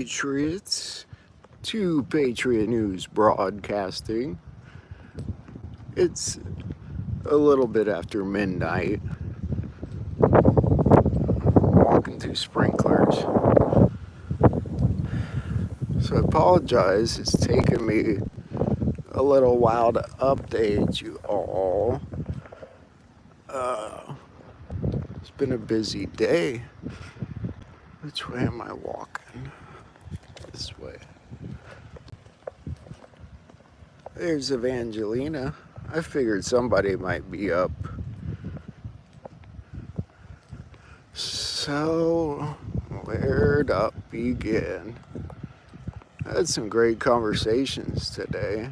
Patriots to Patriot News Broadcasting. It's a little bit after midnight. Walking through sprinklers. So I apologize, it's taken me a little while to update you all. It's been a busy day. Which way am I walking? This way. There's Evangelina. I figured somebody might be up. So, where to begin? I had some great conversations today.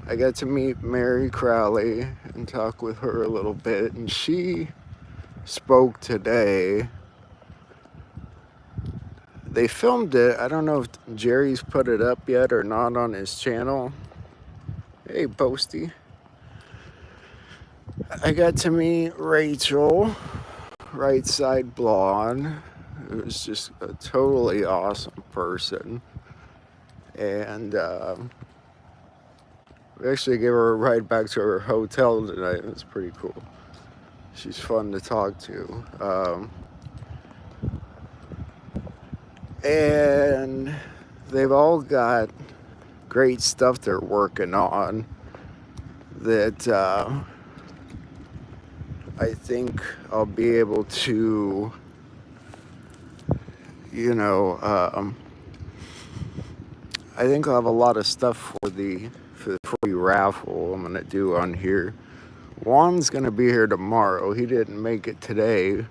I got to meet Mary Crowley and talk with her a little bit, and she spoke today. They filmed it. I don't know if Jerry's put it up yet or not on his channel. Hey, Posty. I got to meet Rachel, right side blonde. It was just a totally awesome person. And we actually gave her a ride back to her hotel tonight. It was pretty cool. She's fun to talk to. And they've all got great stuff they're working on that I think I'll be able to, I think I'll have a lot of stuff for the free raffle I'm gonna do on here. Juan's gonna be here tomorrow. He didn't make it today.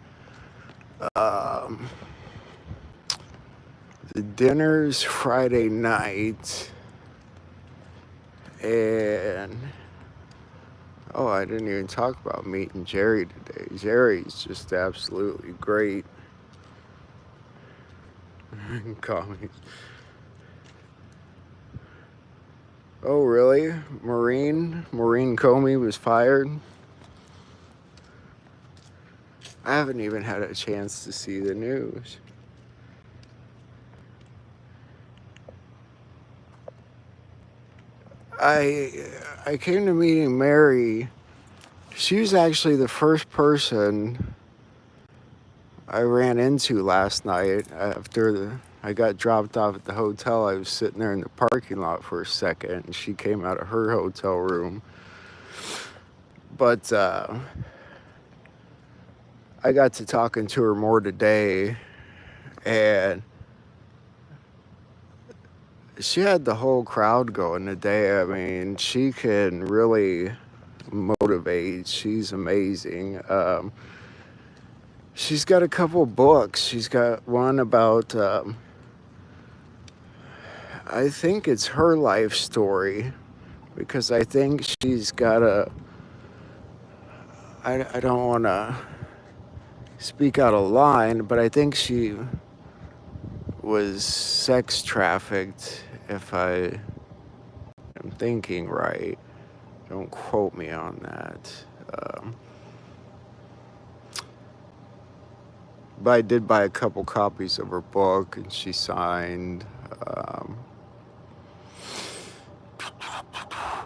The dinner's Friday night, and I didn't even talk about meeting Jerry today. Jerry's just absolutely great. Call me. Oh, really? Maureen Comey was fired? I haven't even had a chance to see the news. I came to meeting Mary. She was actually the first person I ran into last night after I got dropped off at the hotel. I was sitting there in the parking lot for a second, and she came out of her hotel room. But I got to talking to her more today, and she had the whole crowd going today. I mean, she can really motivate. She's amazing. She's got a couple books. She's got one about, I think it's her life story, because I think she's got I don't want to speak out of line, but I think she was sex trafficked, if I am thinking right. Don't quote me on that. But I did buy a couple copies of her book, and she signed.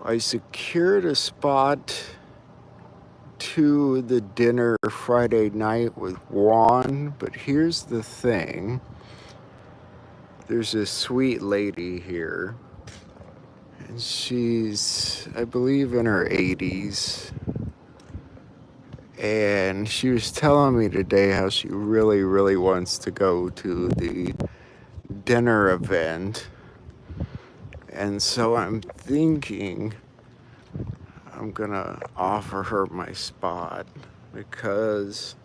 I secured a spot to the dinner Friday night with Juan, but here's the thing. There's a sweet lady here, and she's, I believe, in her 80s. And she was telling me today how she really, really wants to go to the dinner event. And so I'm thinking I'm gonna offer her my spot, because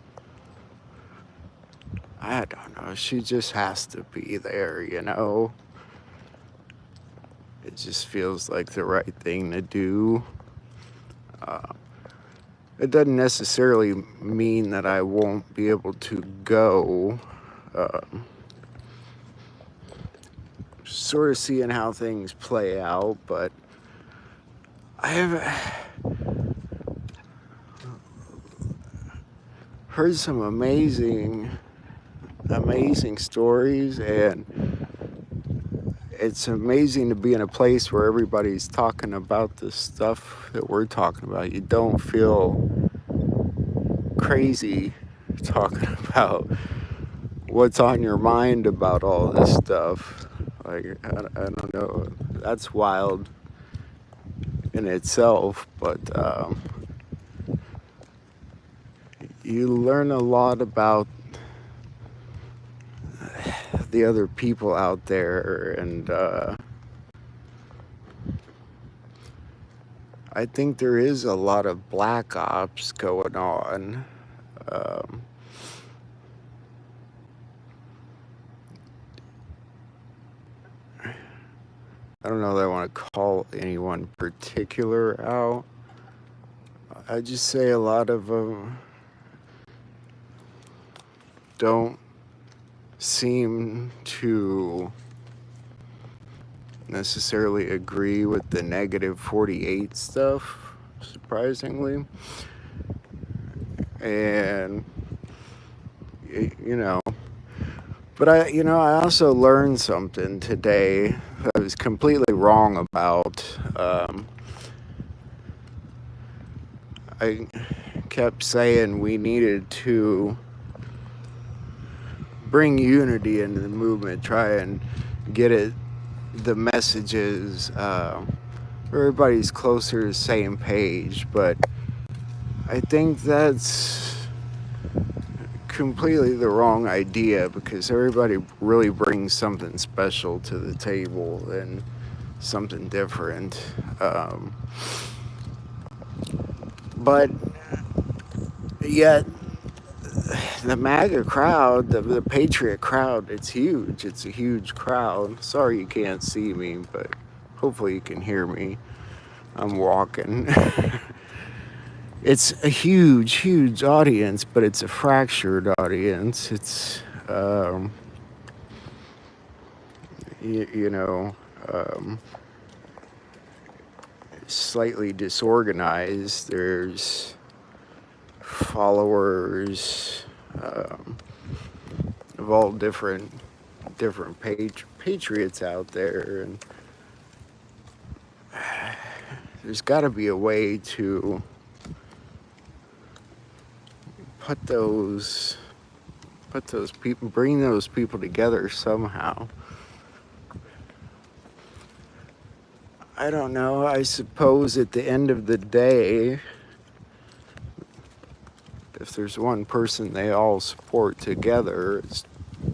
I don't know, she just has to be there, It just feels like the right thing to do. It doesn't necessarily mean that I won't be able to go. Sort of seeing how things play out, but I have heard some amazing stories, and it's amazing to be in a place where everybody's talking about the stuff that we're talking about. You don't feel crazy talking about what's on your mind about all this stuff. Like, I don't know. That's wild in itself, but you learn a lot about the other people out there, and I think there is a lot of black ops going on. Um, I don't know that I want to call anyone particular out. I just say a lot of them don't seem to necessarily agree with the negative 48 stuff, surprisingly. And, you know, but I also learned something today that I was completely wrong about. I kept saying we needed to bring unity into the movement, try and get the messages, everybody's closer to the same page, but I think that's completely the wrong idea, because everybody really brings something special to the table and something different. But yet the MAGA crowd, the patriot crowd, it's huge. It's a huge crowd. Sorry you can't see me, but hopefully you can hear me. I'm walking. It's a huge audience, but it's a fractured audience. It's, you know, slightly disorganized. There's followers of all different patriots out there, and there's got to be a way to put those people, bring those people together somehow. I don't know. I suppose at the end of the day, if there's one person they all support together, it's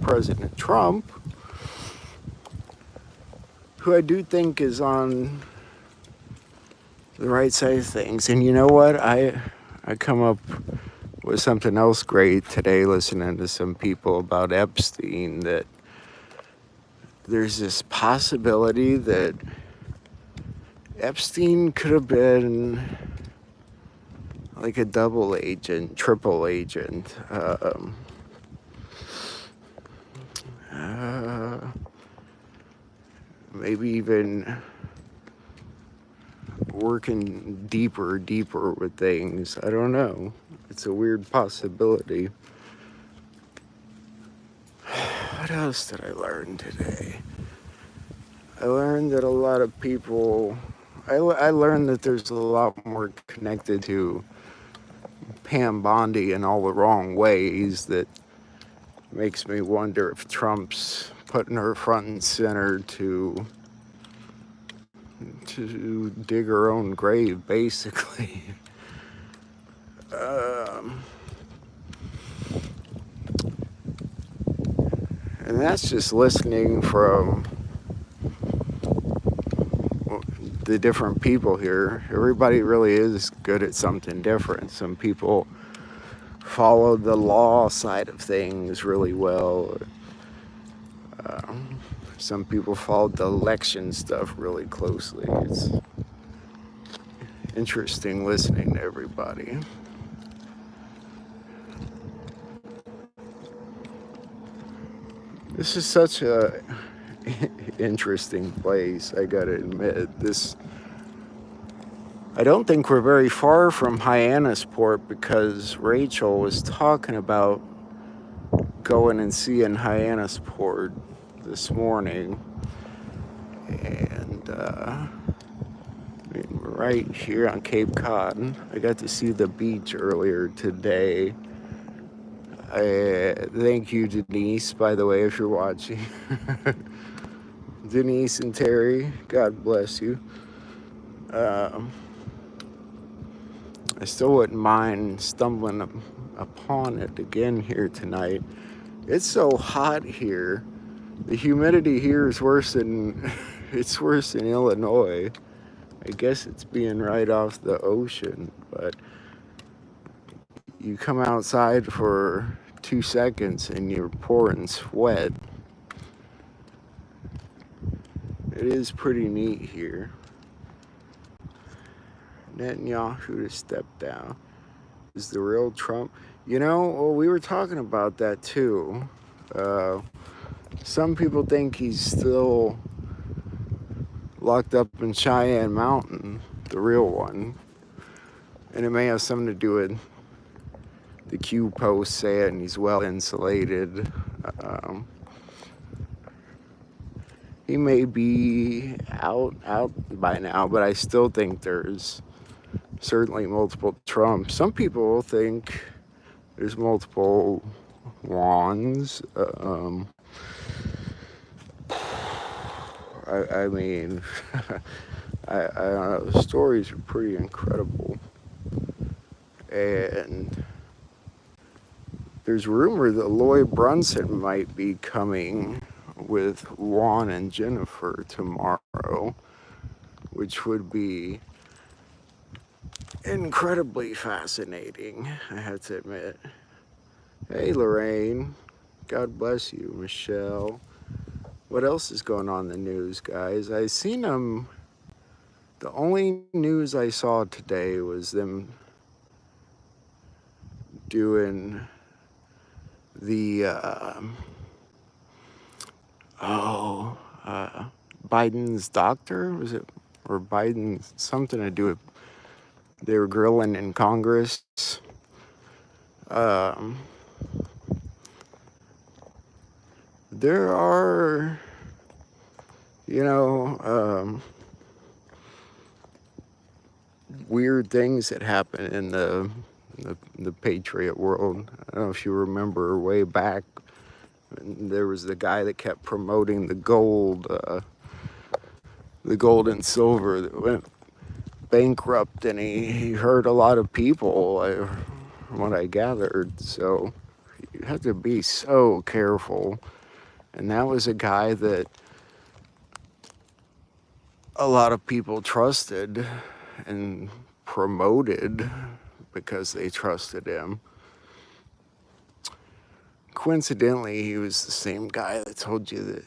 President Trump, who I do think is on the right side of things. And you know what? I come up with something else great today, listening to some people about Epstein, that there's this possibility that Epstein could have been like a double agent, triple agent. Maybe even working deeper with things. I don't know. It's a weird possibility. What else did I learn today? I learned that a lot of people, I learned that there's a lot more connected to Pam Bondi in all the wrong ways, that makes me wonder if Trump's putting her front and center to dig her own grave, basically. And that's just listening from the different people here. Everybody really is good at something different. Some people follow the law side of things really well. Some people follow the election stuff really closely. It's interesting listening to everybody. This is such a interesting place, I gotta admit. I don't think we're very far from Hyannisport, because Rachel was talking about going and seeing Hyannisport this morning. And right here on Cape Cod, I got to see the beach earlier today. Thank you, Denise, by the way, if you're watching. Denise and Terry, God bless you. I still wouldn't mind stumbling upon it again here tonight. It's so hot here. The humidity here is worse than it's worse than Illinois. I guess it's being right off the ocean, but you come outside for 2 seconds and you're pouring sweat. It is pretty neat here. Netanyahu to step down. Is the real Trump? You know, well, we were talking about that too. Some people think he's still locked up in Cheyenne Mountain, the real one. And it may have something to do with the Q post saying he's well insulated. He may be out by now, but I still think there's certainly multiple Trumps. Some people think there's multiple Juans. I mean, I don't know. The stories are pretty incredible. And there's rumor that Lloyd Brunson might be coming with Juan and Jennifer tomorrow, which would be incredibly fascinating, I have to admit. Hey, Lorraine. God bless you. Michelle. What else is going on in the news, guys? I seen them. The only news I saw today was them doing the Biden's doctor, was it, or Biden's something to do with, they were grilling in Congress. There are, you know, weird things that happen in the patriot world. I don't know if you remember way back, there was the guy that kept promoting the gold and silver that went bankrupt, and he hurt a lot of people, from what I gathered. So you have to be so careful. And that was a guy that a lot of people trusted and promoted because they trusted him. Coincidentally, he was the same guy that told you that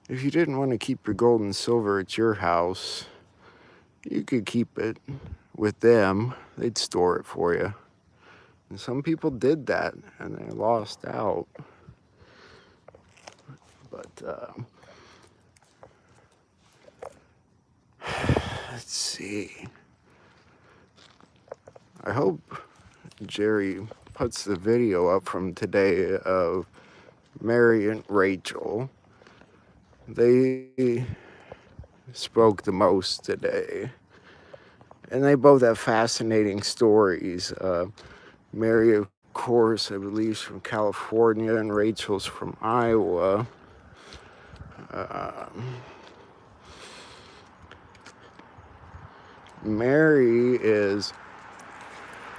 if you didn't want to keep your gold and silver at your house, you could keep it with them. They'd store it for you. And some people did that, and they lost out. But let's see. I hope Jerry puts the video up from today of Mary and Rachel. They spoke the most today. And they both have fascinating stories. Mary, of course, I believe, is from California, and Rachel's from Iowa. Mary is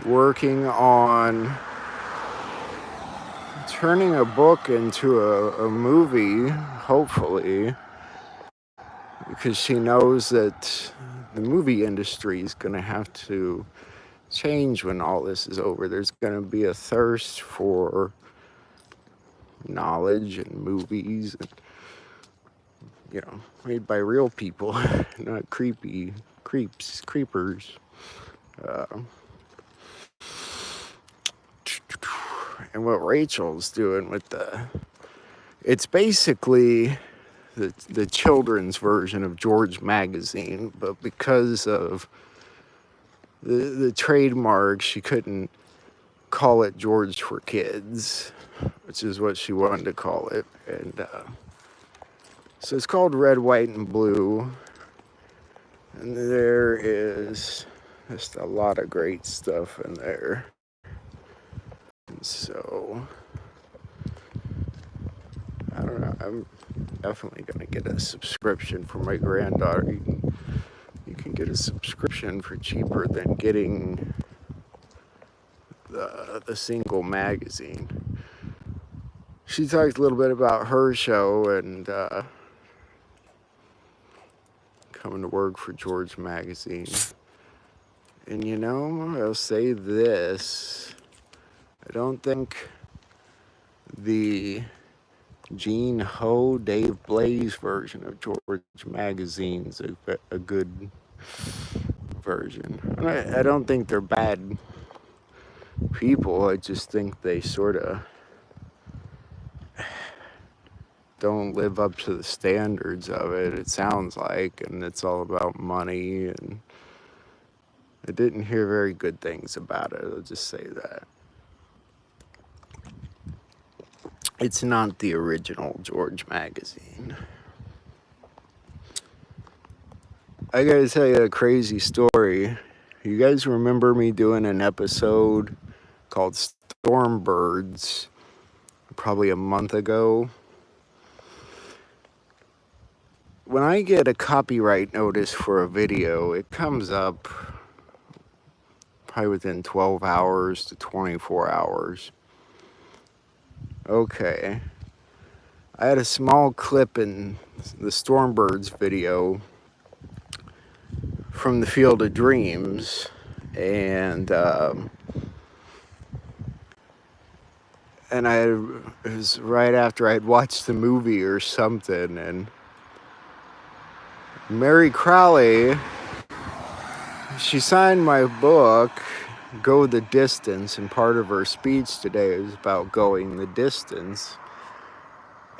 working on turning a book into a movie, hopefully, because she knows that the movie industry is going to have to change when all this is over. There's going to be a thirst for knowledge and movies, and, you know, made by real people, not creepers. And what Rachel's doing with it's basically the children's version of George Magazine, but because of the trademark, she couldn't call it George for Kids, which is what she wanted to call it. And So it's called Red, White, and Blue. And there is just a lot of great stuff in there. And so, I don't know. I'm definitely going to get a subscription for my granddaughter. You can get a subscription for cheaper than getting the single magazine. She talked a little bit about her show and coming to work for George Magazine. And you know, I'll say this. I don't think the Gene Ho, Dave Blaze version of George Magazine's a good version. I don't think they're bad people. I just think they sort of don't live up to the standards of it, it sounds like, and it's all about money, and I didn't hear very good things about it, I'll just say that. It's not the original George Magazine. I gotta tell you a crazy story. You guys remember me doing an episode called Stormbirds probably a month ago? When I get a copyright notice for a video, it comes up probably within 12 hours to 24 hours. Okay. I had a small clip in the Stormbirds video from the Field of Dreams, and it was right after I'd watched the movie or something, and Mary Crowley, she signed my book, Go the Distance, and part of her speech today was about going the distance.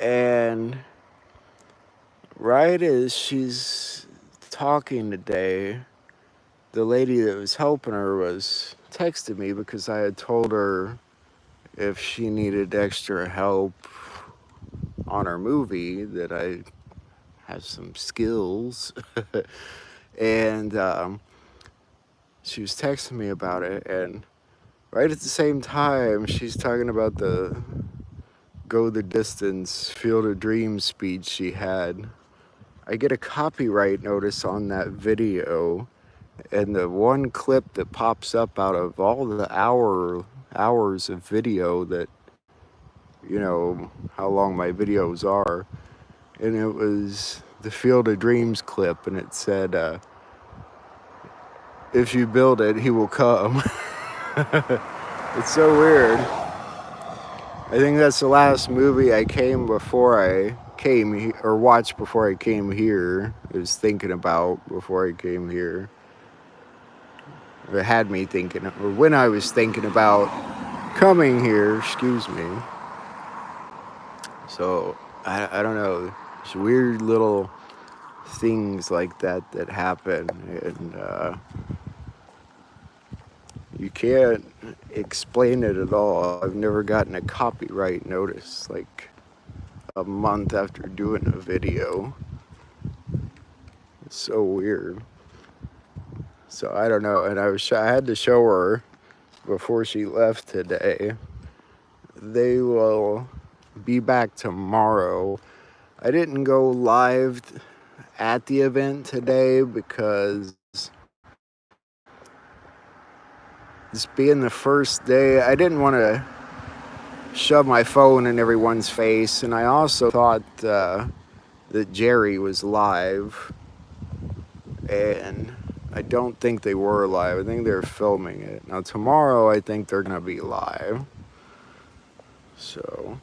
And right as she's talking today, the lady that was helping her was texting me because I had told her if she needed extra help on her movie that I have some skills. And she was texting me about it, and right at the same time she's talking about the Go the Distance Field of Dreams speech she had. I get a copyright notice on that video, and the one clip that pops up out of all the hours of video that, you know, how long my videos are, and it was the Field of Dreams clip, and it said, if you build it, he will come. It's so weird. I think that's the last movie I watched before I came here. I was thinking about before I came here. It had me thinking, or when I was thinking about coming here, excuse me. So, I don't know. There's weird little things like that happen, and you can't explain it at all. I've never gotten a copyright notice like a month after doing a video. It's so weird. So I don't know, and I had to show her before she left today. They will be back tomorrow. I didn't go live at the event today because this being the first day, I didn't want to shove my phone in everyone's face, and I also thought that Jerry was live, and I don't think they were live. I think they're filming it. Now tomorrow I think they're gonna be live. So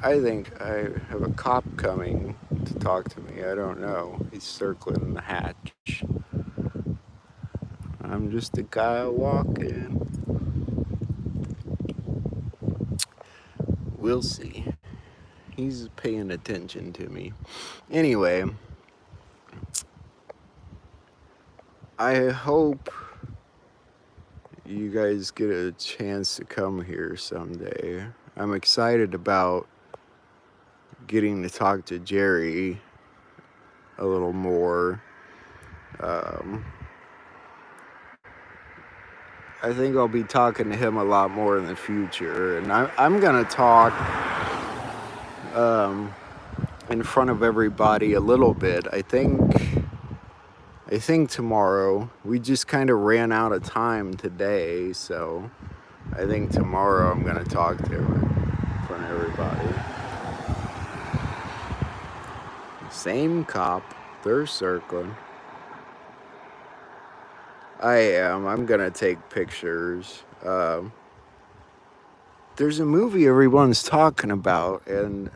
I think I have a cop coming to talk to me. I don't know. He's circling the hatch. I'm just a guy walking. We'll see. He's paying attention to me. Anyway, I hope you guys get a chance to come here someday. I'm excited about getting to talk to Jerry a little more. I think I'll be talking to him a lot more in the future, and I'm gonna talk in front of everybody a little bit. I think tomorrow. We just kind of ran out of time today, so I think tomorrow I'm gonna talk to him in front of everybody. Same cop, they're circling. I am. I'm gonna take pictures. There's a movie everyone's talking about, and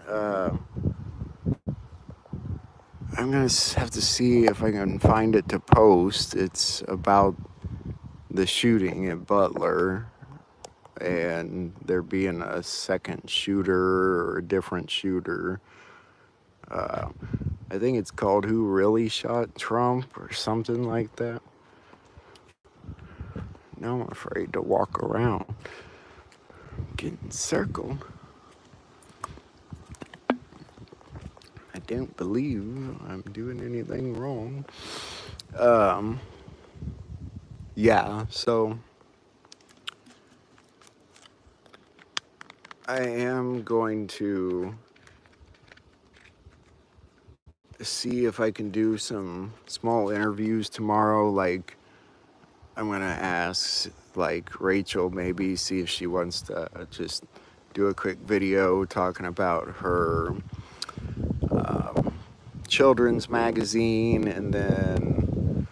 I'm gonna have to see if I can find it to post. It's about the shooting at Butler, and there being a second shooter or a different shooter. I think it's called Who Really Shot Trump or something like that. Now I'm afraid to walk around. Getting circled. I don't believe I'm doing anything wrong. Yeah, so I am going to see if I can do some small interviews tomorrow. Like, I'm going to ask, like, Rachel, maybe see if she wants to just do a quick video talking about her children's magazine, and then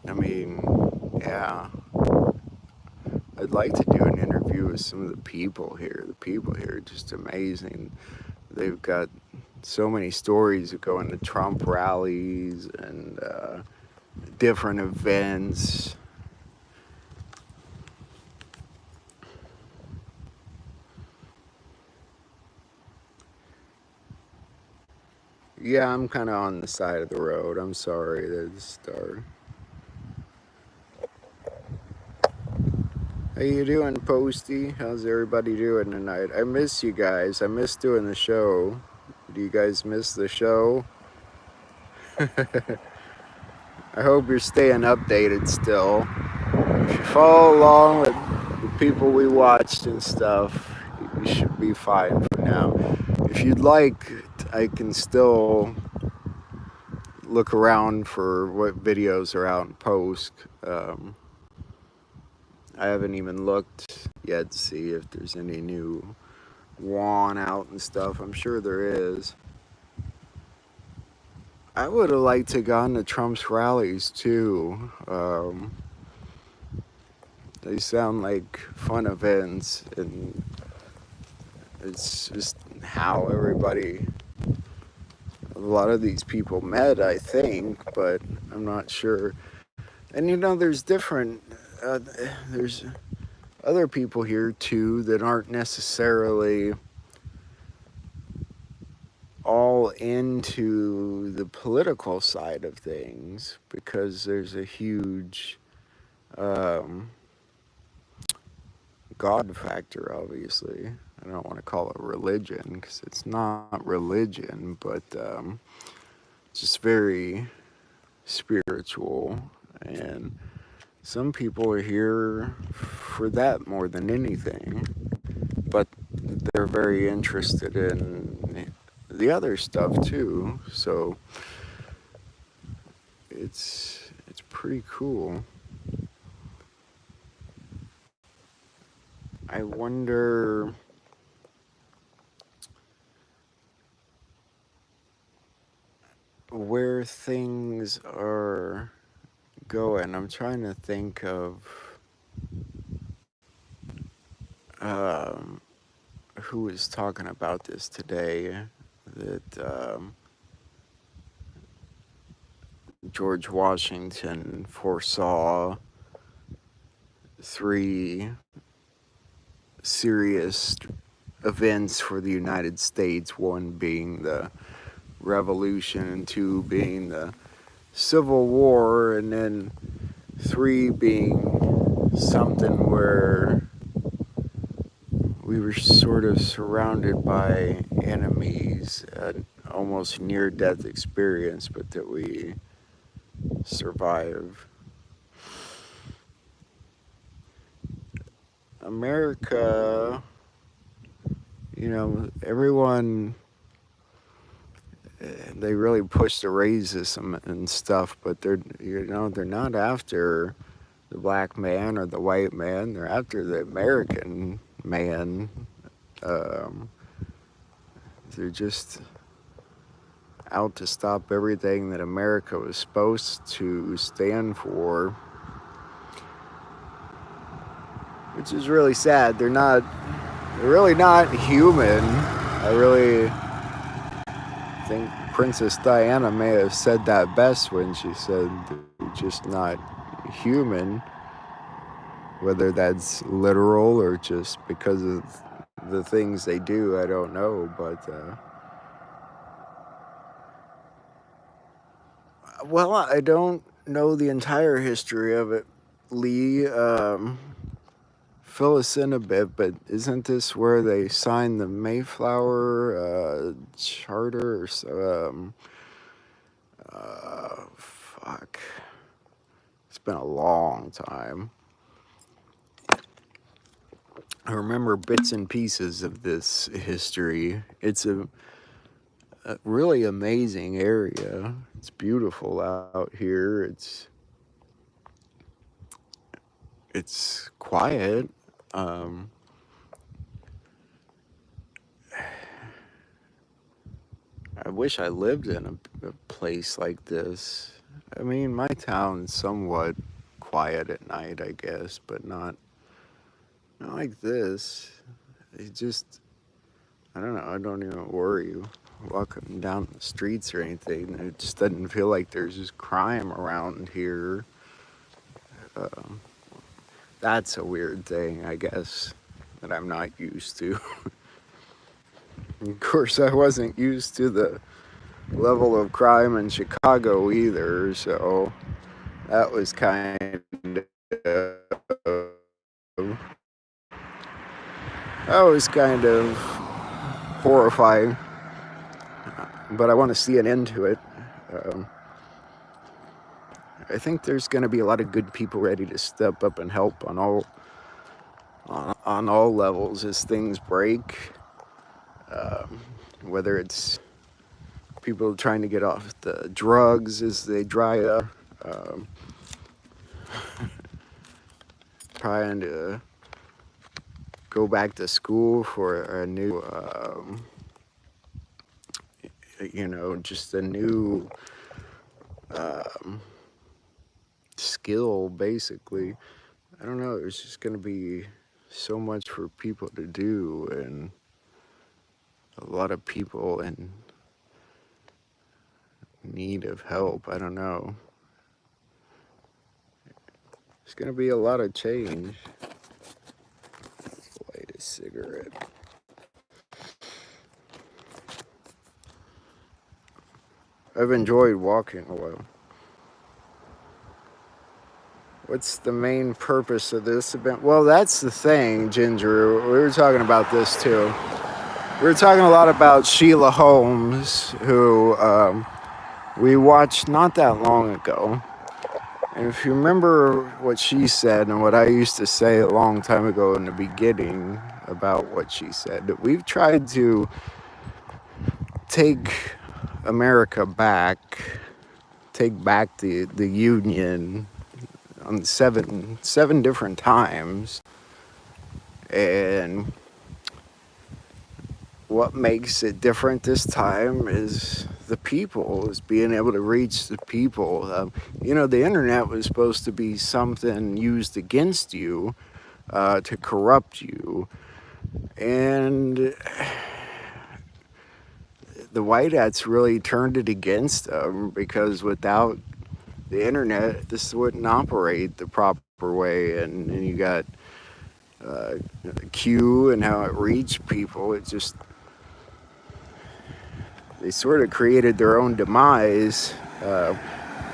I mean, yeah, I'd like to do an interview with some of the people here. The people here are just amazing. They've got so many stories of going to Trump rallies and different events. Yeah, I'm kind of on the side of the road. I'm sorry, there's a star. How you doing, Posty? How's everybody doing tonight? I miss you guys. I miss doing the show. Do you guys miss the show? I hope you're staying updated still. If you follow along with the people we watched and stuff, you should be fine for now. If you'd like, I can still look around for what videos are out in post. I haven't even looked yet to see if there's any new Juan out and stuff. I'm sure there is. I would have liked to gone to Trump's rallies too. They sound like fun events, and it's just how everybody, a lot of these people met, I think, but I'm not sure. And you know, there's different, there's other people here too that aren't necessarily all into the political side of things, because there's a huge God factor, obviously. I don't want to call it religion, because it's not religion, but just very spiritual. And some people are here for that more than anything, but they're very interested in the other stuff too. So it's pretty cool. I wonder where things are going. I'm trying to think of who was talking about this today, that George Washington foresaw 3 serious events for the United States, 1 being the Revolution, and 2 being the Civil War, and then 3 being something where we were sort of surrounded by enemies, an almost near-death experience, but that we survived. America, everyone, they really push the racism and stuff, but they're not after the black man or the white man. They're after the American man. Um, they're just out to stop everything that America was supposed to stand for, which is really sad. They're really not human. I really think Princess Diana may have said that best when she said they're just not human, whether that's literal or just because of the things they do, I don't know, but well, I don't know the entire history of it, Lee. Fill us in a bit, but isn't this where they signed the Mayflower Charter or so? Fuck. It's been a long time. I remember bits and pieces of this history. It's a really amazing area. It's beautiful out here. It's quiet. I wish I lived in a place like this. I mean, my town's somewhat quiet at night, I guess, but not like this. It just, I don't know, I don't even worry walking down the streets or anything. It just doesn't feel like there's just crime around here. That's a weird thing, I guess, that I'm not used to. Of course, I wasn't used to the level of crime in Chicago either, so that was kind of horrifying. But I want to see an end to it. I think there's going to be a lot of good people ready to step up and help on all levels as things break. Whether it's people trying to get off the drugs as they dry up, trying to go back to school for a new, just a new skill, basically. I don't know, there's just going to be so much for people to do, and a lot of people in need of help. I don't know. There's going to be a lot of change. Light a cigarette. I've enjoyed walking a while. What's the main purpose of this event? Well, that's the thing, Ginger. We were talking about this too. We were talking a lot about Sheila Holmes, who we watched not that long ago. And if you remember what she said and what I used to say a long time ago in the beginning about what she said, that we've tried to take America back, take back the Union on seven different times. And what makes it different this time is the people, is being able to reach the people. The internet was supposed to be something used against you to corrupt you. And the white hats really turned it against them, because without the internet, this wouldn't operate the proper way. And you got Q and how it reached people. They sort of created their own demise.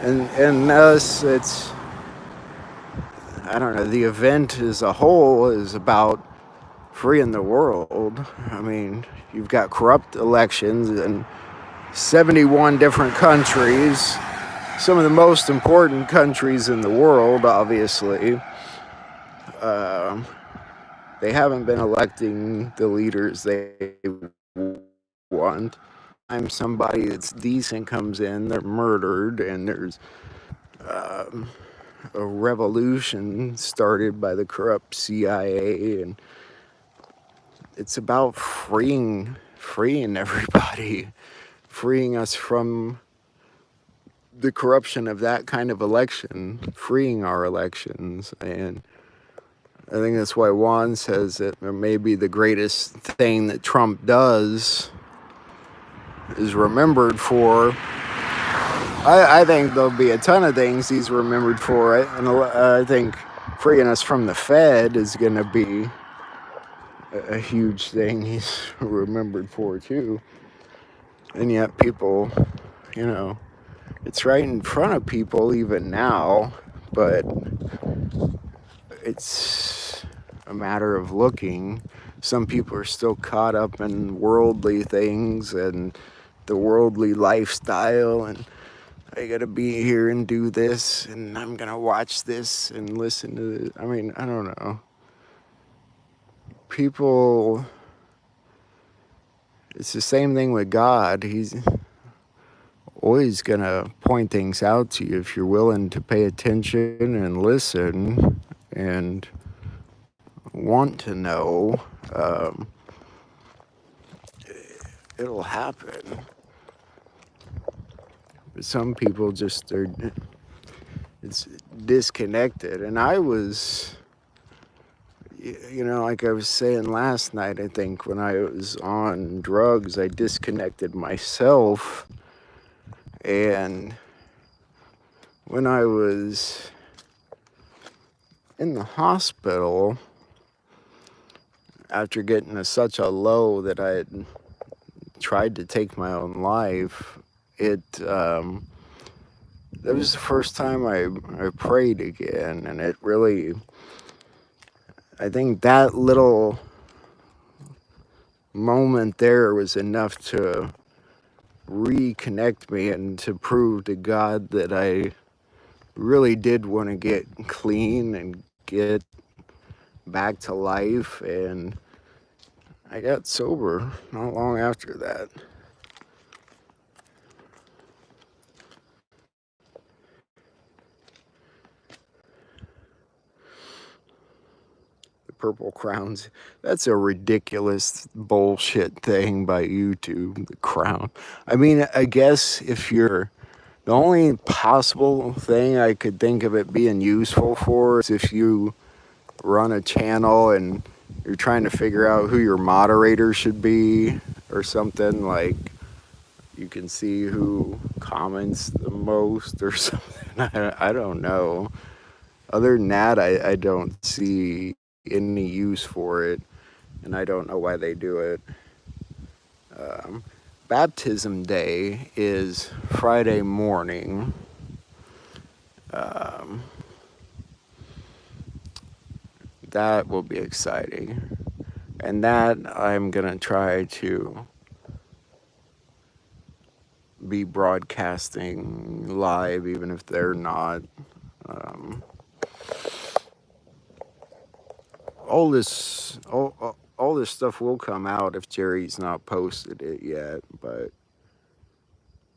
And thus, I don't know, the event as a whole is about freeing the world. I mean, you've got corrupt elections in 71 different countries, some of the most important countries in the world, obviously. They haven't been electing the leaders they want. I'm somebody that's decent comes in, they're murdered, and there's a revolution started by the corrupt CIA, and it's about freeing everybody, freeing us from the corruption of that kind of election, freeing our elections. And I think that's why Juan says that maybe the greatest thing that Trump does is remembered for. I think there'll be a ton of things he's remembered for, and I think freeing us from the Fed is going to be a huge thing he's remembered for too. And yet people, you know, it's right in front of people even now, but it's a matter of looking. Some people are still caught up in worldly things and the worldly lifestyle, and I gotta be here and do this, and I'm gonna watch this and listen to this. I mean, I don't know. People, it's the same thing with God. He's always gonna point things out to you if you're willing to pay attention and listen and want to know. It'll happen. But some people just are, it's disconnected. And I was, like I was saying last night, I think when I was on drugs, I disconnected myself. And when I was in the hospital, after getting to such a low that I had tried to take my own life, that was the first time I prayed again. And it really, I think that little moment there was enough to reconnect me and to prove to God that I really did want to get clean and get back to life. And I got sober not long after that. The Purple Crowns, that's a ridiculous bullshit thing by YouTube, the crown. I mean, I guess if you're, the only possible thing I could think of it being useful for is if you run a channel and you're trying to figure out who your moderator should be or something, like you can see who comments the most or something. I don't know. Other than that, I don't see any use for it, and I don't know why they do it. Baptism Day is Friday morning. That will be exciting. And that I'm going to try to be broadcasting live, even if they're not. All this stuff will come out if Jerry's not posted it yet, but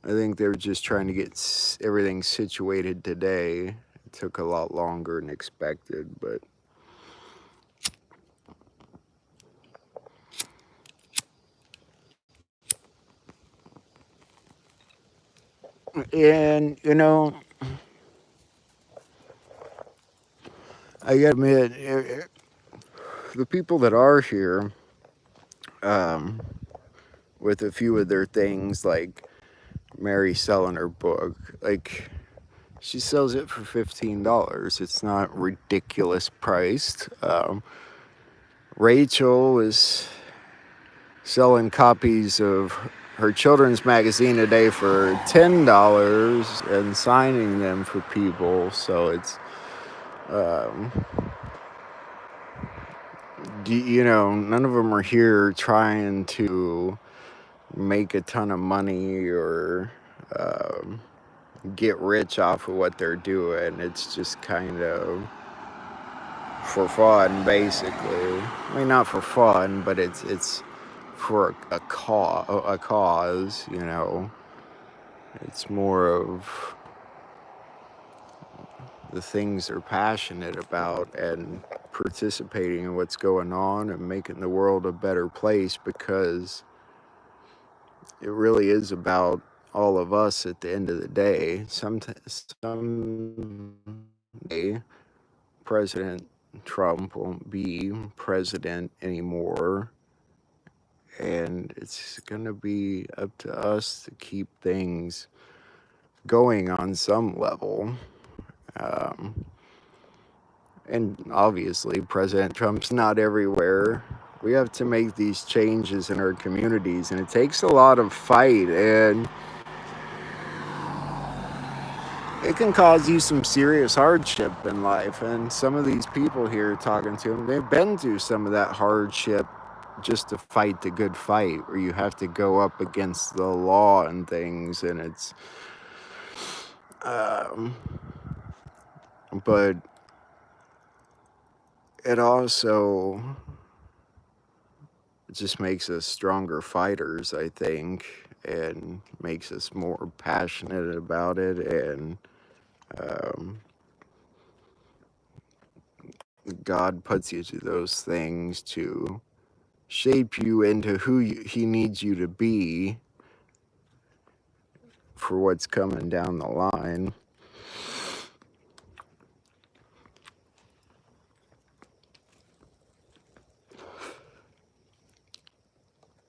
I think they're just trying to get everything situated today. It took a lot longer than expected, but and I gotta admit, the people that are here, with a few of their things, like Mary selling her book, like she sells it for $15. It's not ridiculous priced. Rachel is selling copies of her children's magazine a day for $10 and signing them for people. So it's none of them are here trying to make a ton of money or get rich off of what they're doing. It's just kind of for fun, basically. I mean, not for fun, but it's for a cause. It's more of the things they're passionate about and participating in what's going on and making the world a better place, because it really is about all of us at the end of the day. Someday, President Trump won't be president anymore, and it's going to be up to us to keep things going on some level. And obviously, President Trump's not everywhere. We have to make these changes in our communities, and it takes a lot of fight, and it can cause you some serious hardship in life. And some of these people here talking to them, they've been through some of that hardship just to fight the good fight, where you have to go up against the law and things, and it's but it also just makes us stronger fighters, I think, and makes us more passionate about it. And God puts you to those things to shape you into who He needs you to be for what's coming down the line.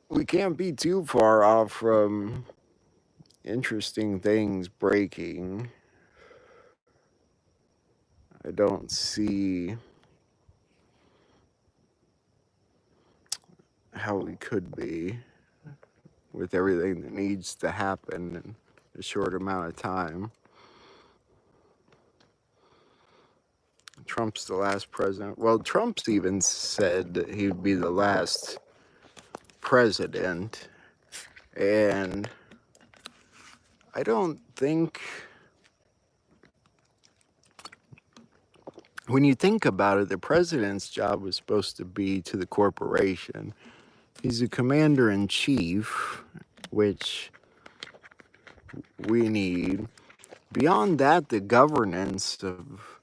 We can't be too far off from interesting things breaking. I don't see how we could be, with everything that needs to happen in a short amount of time. Trump's the last president. Well, Trump's even said that he'd be the last president. And I don't think, when you think about it, the president's job was supposed to be to the corporation. He's a commander in chief, which we need. Beyond that, the governance of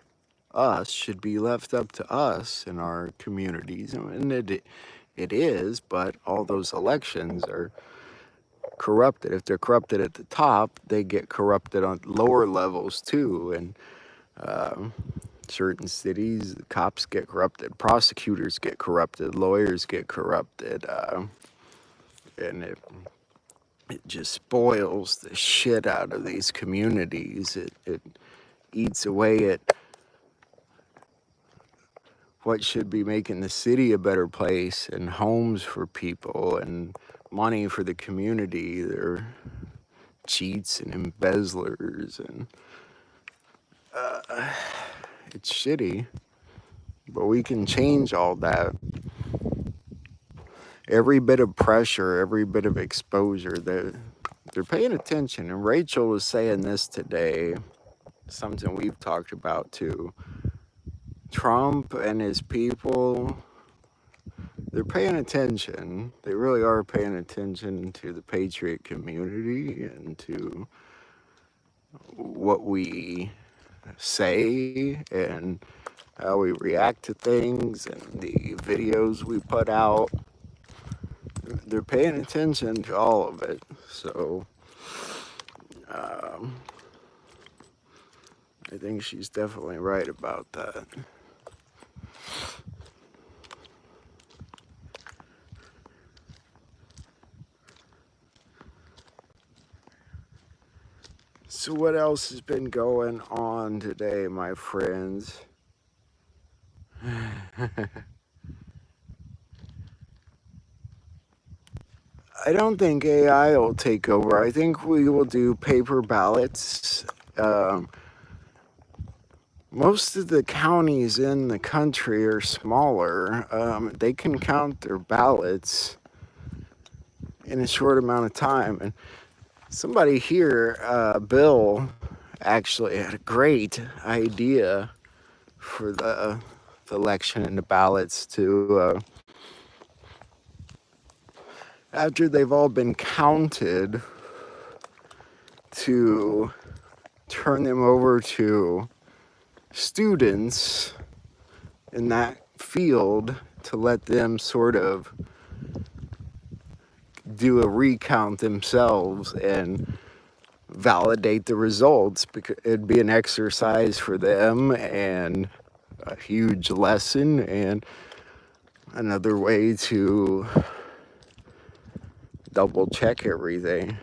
us should be left up to us in our communities. And it is, but all those elections are corrupted. If they're corrupted at the top, they get corrupted on lower levels too. And certain cities, the cops get corrupted, prosecutors get corrupted, lawyers get corrupted, and it just spoils the shit out of these communities. It eats away at what should be making the city a better place, and homes for people, and money for the community. They're cheats and embezzlers, and it's shitty. But we can change all that. Every bit of pressure, every bit of exposure, they're paying attention. And Rachel was saying this today, something we've talked about too. Trump and his people, they're paying attention. They really are paying attention to the patriot community and to what we say and how we react to things and the videos we put out. They're paying attention to all of it. So I think she's definitely right about that. So what else has been going on today, my friends? I don't think AI will take over. I think we will do paper ballots. most of the counties in the country are smaller. They can count their ballots in a short amount of time. And somebody here, Bill, actually had a great idea for the election and the ballots to, after they've all been counted, to turn them over to students in that field to let them sort of do a recount themselves and validate the results, because it'd be an exercise for them and a huge lesson and another way to double check everything.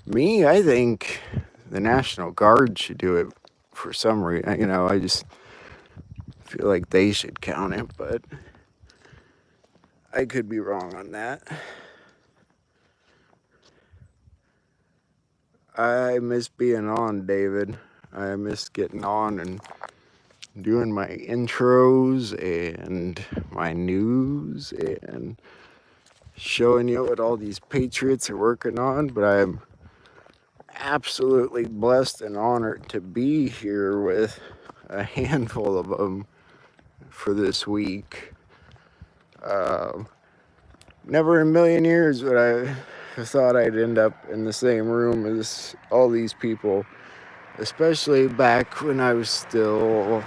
Me, I think the National Guard should do it for some reason. You know, I just feel like they should count it, but I could be wrong on that. I miss being on, David. I miss getting on and doing my intros and my news and showing you what all these patriots are working on. But I'm absolutely blessed and honored to be here with a handful of them for this week. Never in a million years would I have thought I'd end up in the same room as all these people, especially back when I was still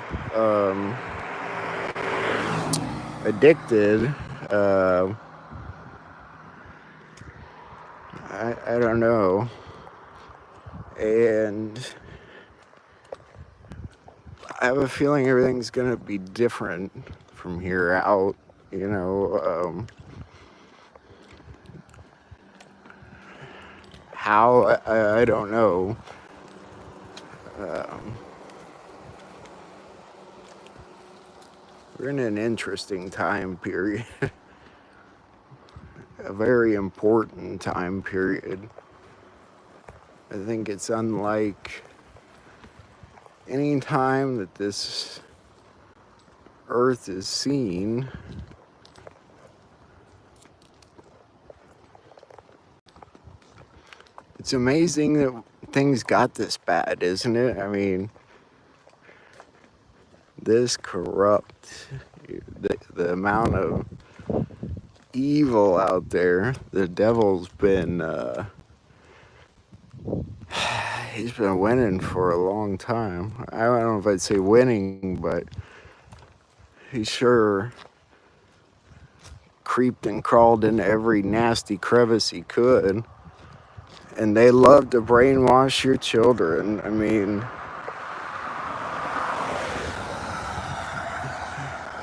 addicted. I don't know. And I have a feeling everything's gonna be different from here out, you know. How, I don't know. We're in an interesting time period. A very important time period. I think it's unlike any time that this earth is seen. It's amazing that things got this bad, isn't it? I mean, this corrupt, the amount of evil out there. The devil's been, he's been winning for a long time. I don't know if I'd say winning, but he sure creeped and crawled into every nasty crevice he could. And they love to brainwash your children. I mean,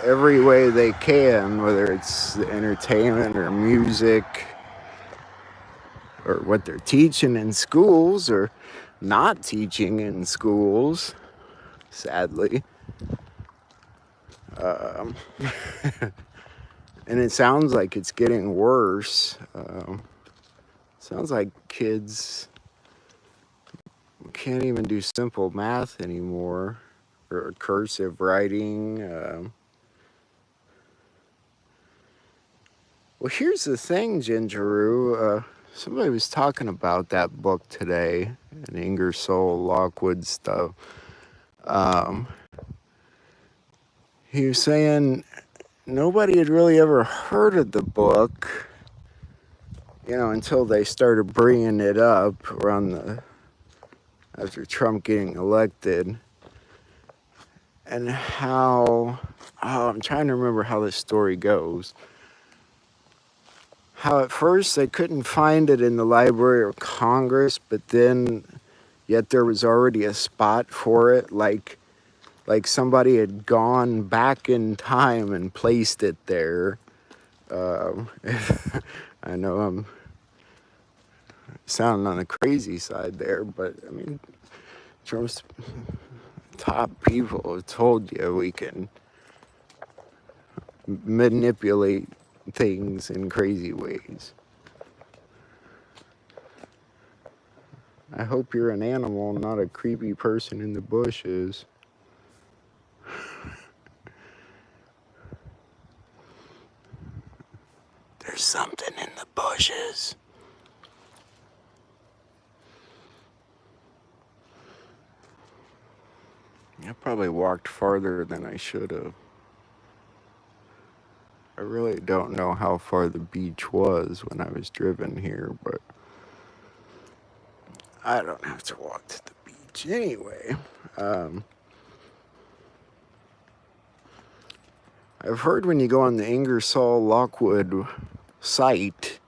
every way they can, whether it's entertainment or music or what they're teaching in schools or not teaching in schools, sadly. And it sounds like it's getting worse. Sounds like kids can't even do simple math anymore, or cursive writing. Well, here's the thing, Gingeroo. Somebody was talking about that book today, and Ingersoll Lockwood stuff. He was saying nobody had really ever heard of the book, you know, until they started bringing it up after Trump getting elected. And I'm trying to remember how this story goes. How at first they couldn't find it in the Library of Congress, but then yet there was already a spot for it, like somebody had gone back in time and placed it there. I know I'm sounding on the crazy side there, but I mean, Trump's top people have told you we can manipulate things in crazy ways. I hope you're an animal, not a creepy person in the bushes. I probably walked farther than I should have. I really don't know how far the beach was when I was driven here, but I don't have to walk to the beach anyway. I've heard when you go on the Ingersoll Lockwood site,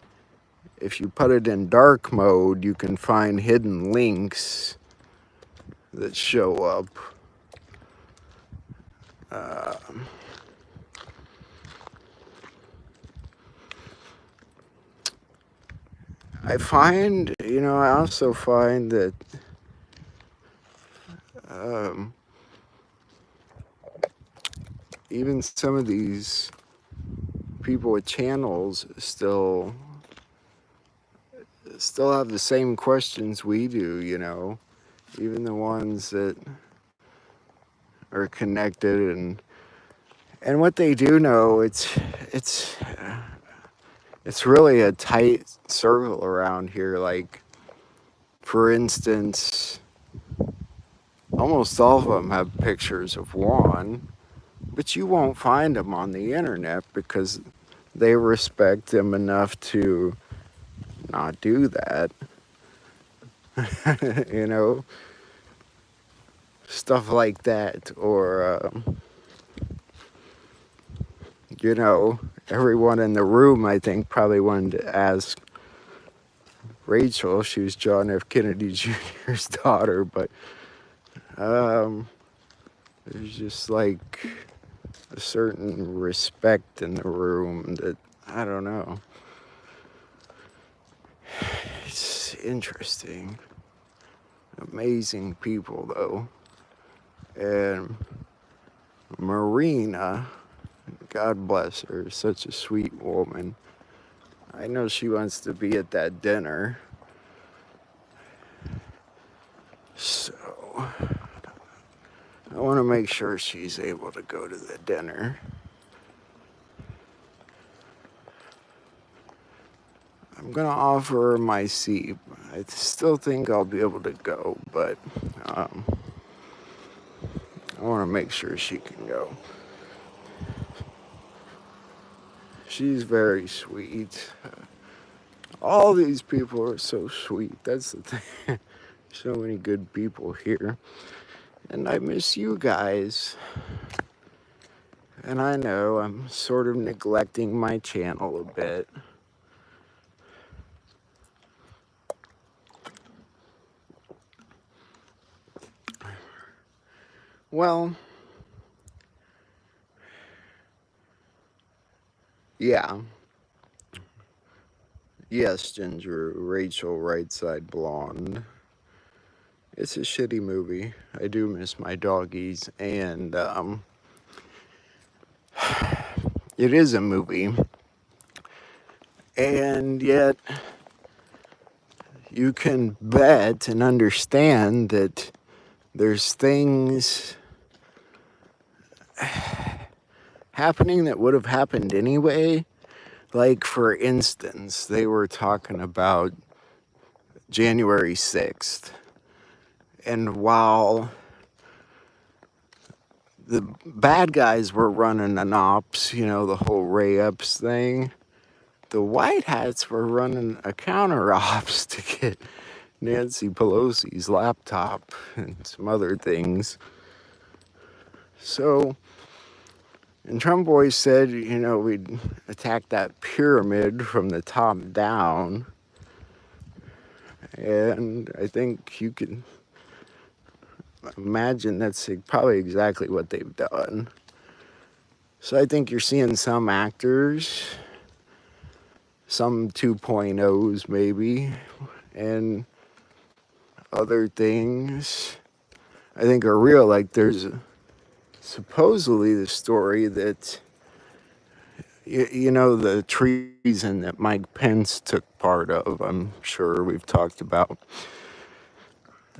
if you put it in dark mode, you can find hidden links that show up. I also find that even some of these people with channels still have the same questions we do, even the ones that are connected and what they do know, it's really a tight circle around here. Like, for instance, almost all of them have pictures of Juan, but you won't find them on the internet because they respect him enough to not do that. Stuff like that. Or, everyone in the room, I think, probably wanted to ask Rachel. She was John F. Kennedy Jr.'s daughter, but there's just like a certain respect in the room that, I don't know. It's interesting. Amazing people, though. And Marina, God bless her, such a sweet woman. I know she wants to be at that dinner. So I want to make sure she's able to go to the dinner. I'm going to offer her my seat. I still think I'll be able to go, but I want to make sure she can go. She's very sweet. All these people are so sweet. That's the thing. So many good people here. And I miss you guys. And I know I'm sort of neglecting my channel a bit. Well, yeah. Yes, Ginger, Rachel, Right Side Blonde. It's a shitty movie. I do miss my doggies, and it is a movie. And yet, you can bet and understand that there's things happening that would have happened anyway. Like, for instance, they were talking about January 6th. And while the bad guys were running an ops, the whole Ray Epps thing, the white hats were running a counter ops to get Nancy Pelosi's laptop and some other things. So, and Trump always said, we'd attack that pyramid from the top down. And I think you can imagine that's probably exactly what they've done. So I think you're seeing some actors, some 2.0s maybe, and other things I think are real. Like, there's supposedly the story that, the treason that Mike Pence took part of, I'm sure we've talked about.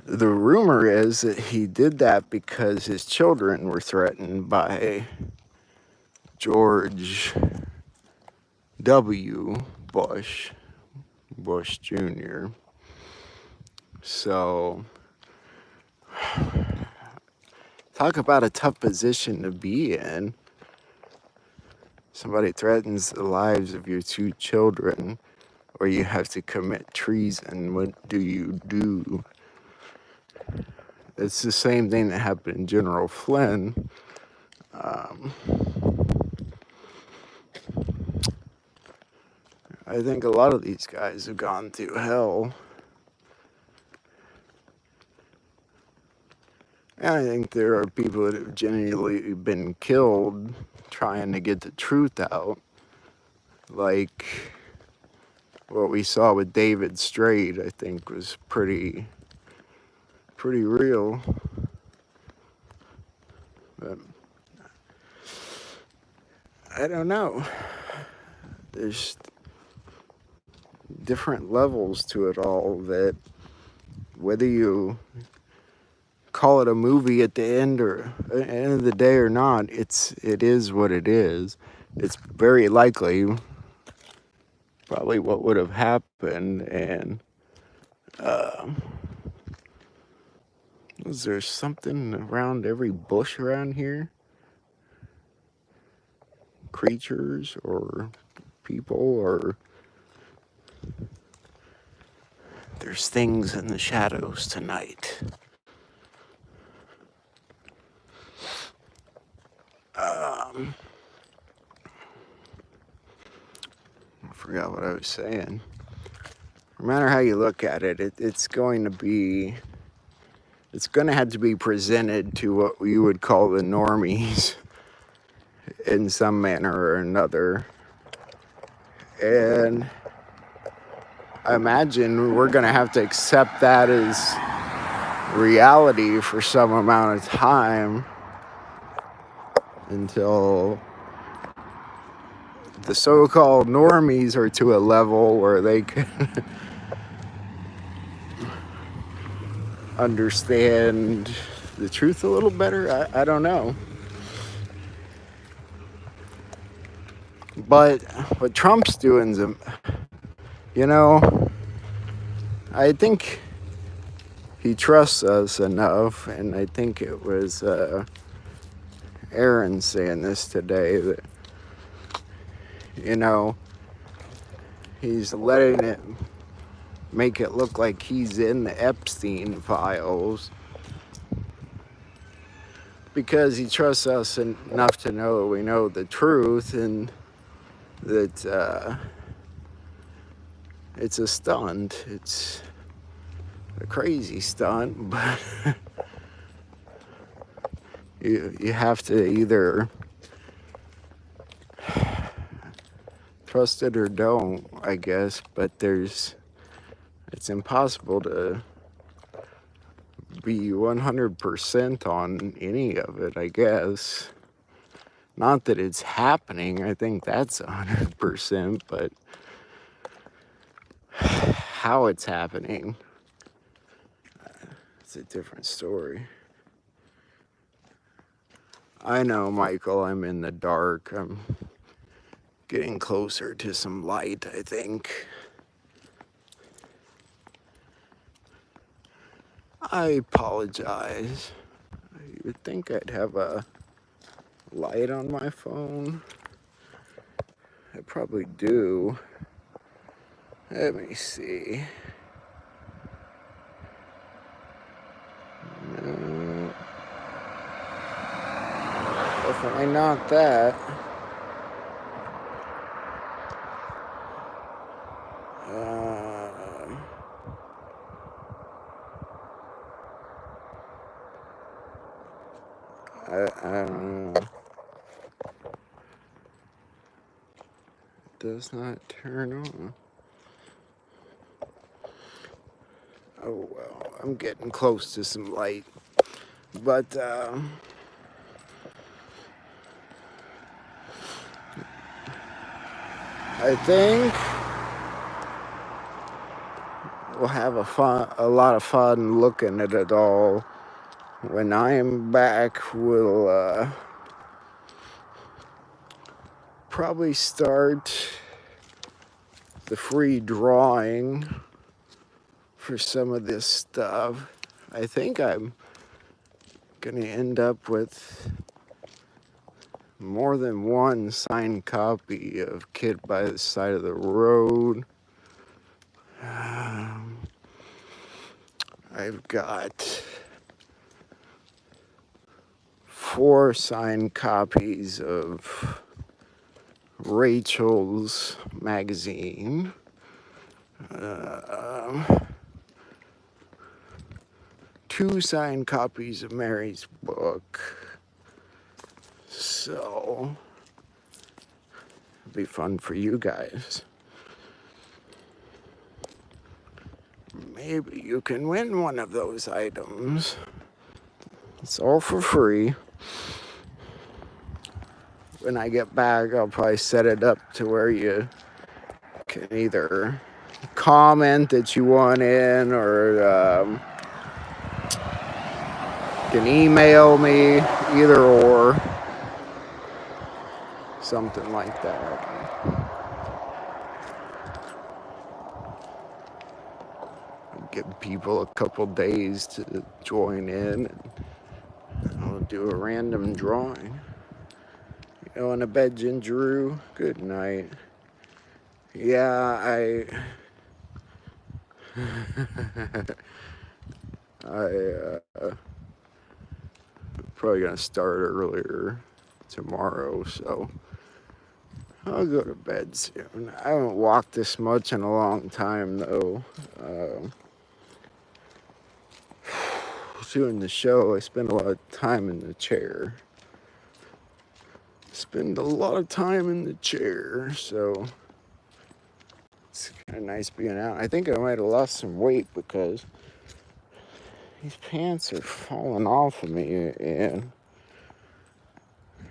The rumor is that he did that because his children were threatened by George W. Bush Jr. So Talk about a tough position to be in. Somebody threatens the lives of your 2 children, or you have to commit treason. What do you do? It's the same thing that happened in General Flynn. I think a lot of these guys have gone through hell. And I think there are people that have genuinely been killed trying to get the truth out. Like what we saw with David Straight, I think was pretty real. But I don't know. There's different levels to it all that whether you call it a movie at the end of the day or not, it is what it is. It's very likely probably what would have happened. And is there something around every bush around here? Creatures or people, or there's things in the shadows tonight. I forgot what I was saying. No matter how you look at it, it's going to have to be presented to what we would call the normies in some manner or another. And I imagine we're going to have to accept that as reality for some amount of time until the so-called normies are to a level where they can understand the truth a little better. I don't know. But what Trump's doing, I think he trusts us enough, and I think it was Aaron saying this today, that, he's letting it make it look like he's in the Epstein files because he trusts us enough to know we know the truth, and that it's a stunt. It's a crazy stunt, but you have to either trust it or don't, I guess. But it's impossible to be 100% on any of it, I guess. Not that it's happening, I think that's 100%, but how it's happening, it's a different story. I know, Michael, I'm in the dark. I'm getting closer to some light, I think. I apologize. You would think I'd have a light on my phone. I probably do. Let me see. No. Definitely not that. I don't know. It does not turn on. Oh well, I'm getting close to some light. But I think we'll have a lot of fun looking at it all. When I am back, we'll probably start the free drawing for some of this stuff. I think I'm gonna end up with more than one signed copy of Kid by the Side of the Road. I've got 4 signed copies of Rachel's magazine. 2 signed copies of Mary's book. So, it'll be fun for you guys. Maybe you can win one of those items. It's all for free. When I get back, I'll probably set it up to where you can either comment that you want in, or can email me, either or, something like that. Give people a couple days to join in, and I'll do a random drawing. You know, in a bed, Gingeroo. Good night. Yeah, probably gonna start earlier tomorrow, so I'll go to bed soon. I haven't walked this much in a long time, though. Doing the show, I spend a lot of time in the chair. So it's kind of nice being out. I think I might have lost some weight because these pants are falling off of me, and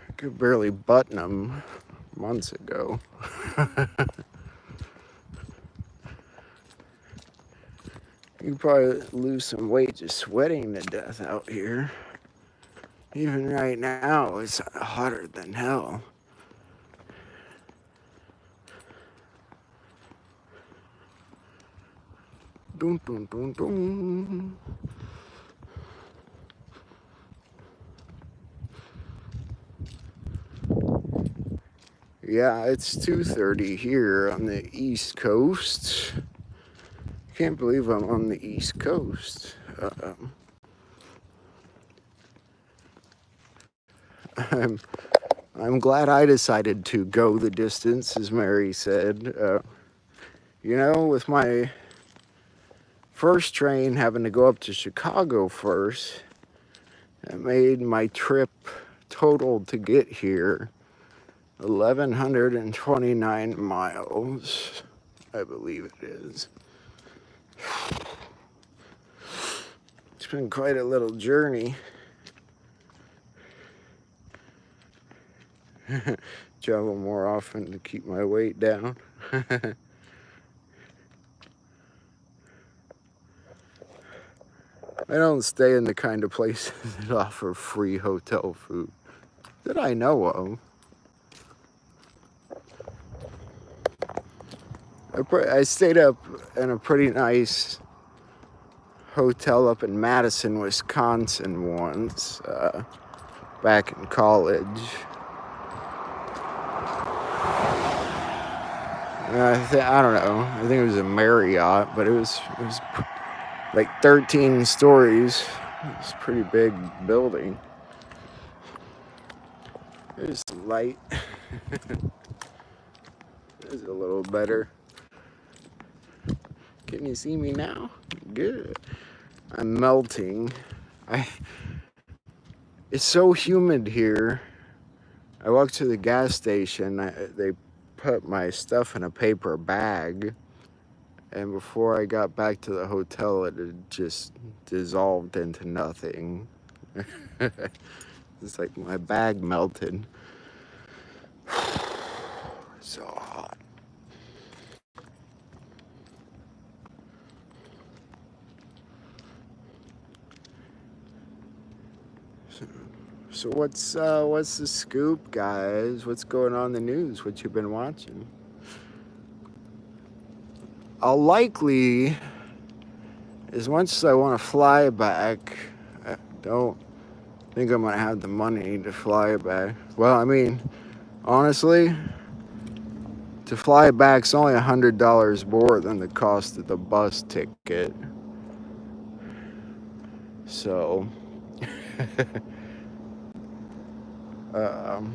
I could barely button them months ago. You probably lose some weight just sweating to death out here. Even right now, it's hotter than hell. Dun, dun, dun, dun. Yeah, it's 2:30 here on the East Coast. Can't believe I'm on the East Coast. I'm glad I decided to go the distance, as Mary said. You know, with my first train having to go up to Chicago first, it made my trip total to get here 1,129 miles, I believe it is. It's been quite a little journey. Travel more often to keep my weight down. I don't stay in the kind of places that offer free hotel food that I know of. I stayed up in a pretty nice hotel up in Madison, Wisconsin once, back in college. I don't know. I think it was a Marriott, but it was like 13 stories. It's a pretty big building. There's some light. There's a little better. Can you see me now? Good. I'm melting. It's so humid here. I walked to the gas station. They put my stuff in a paper bag, and before I got back to the hotel, it had just dissolved into nothing. It's like my bag melted. So hot. So what's the scoop, guys? What's going on in the news? What you been watching? I'll likely, as much as I want to fly back, I don't think I'm gonna have the money to fly back. Well, I mean, honestly, to fly back's only $100 more than the cost of the bus ticket. So, um,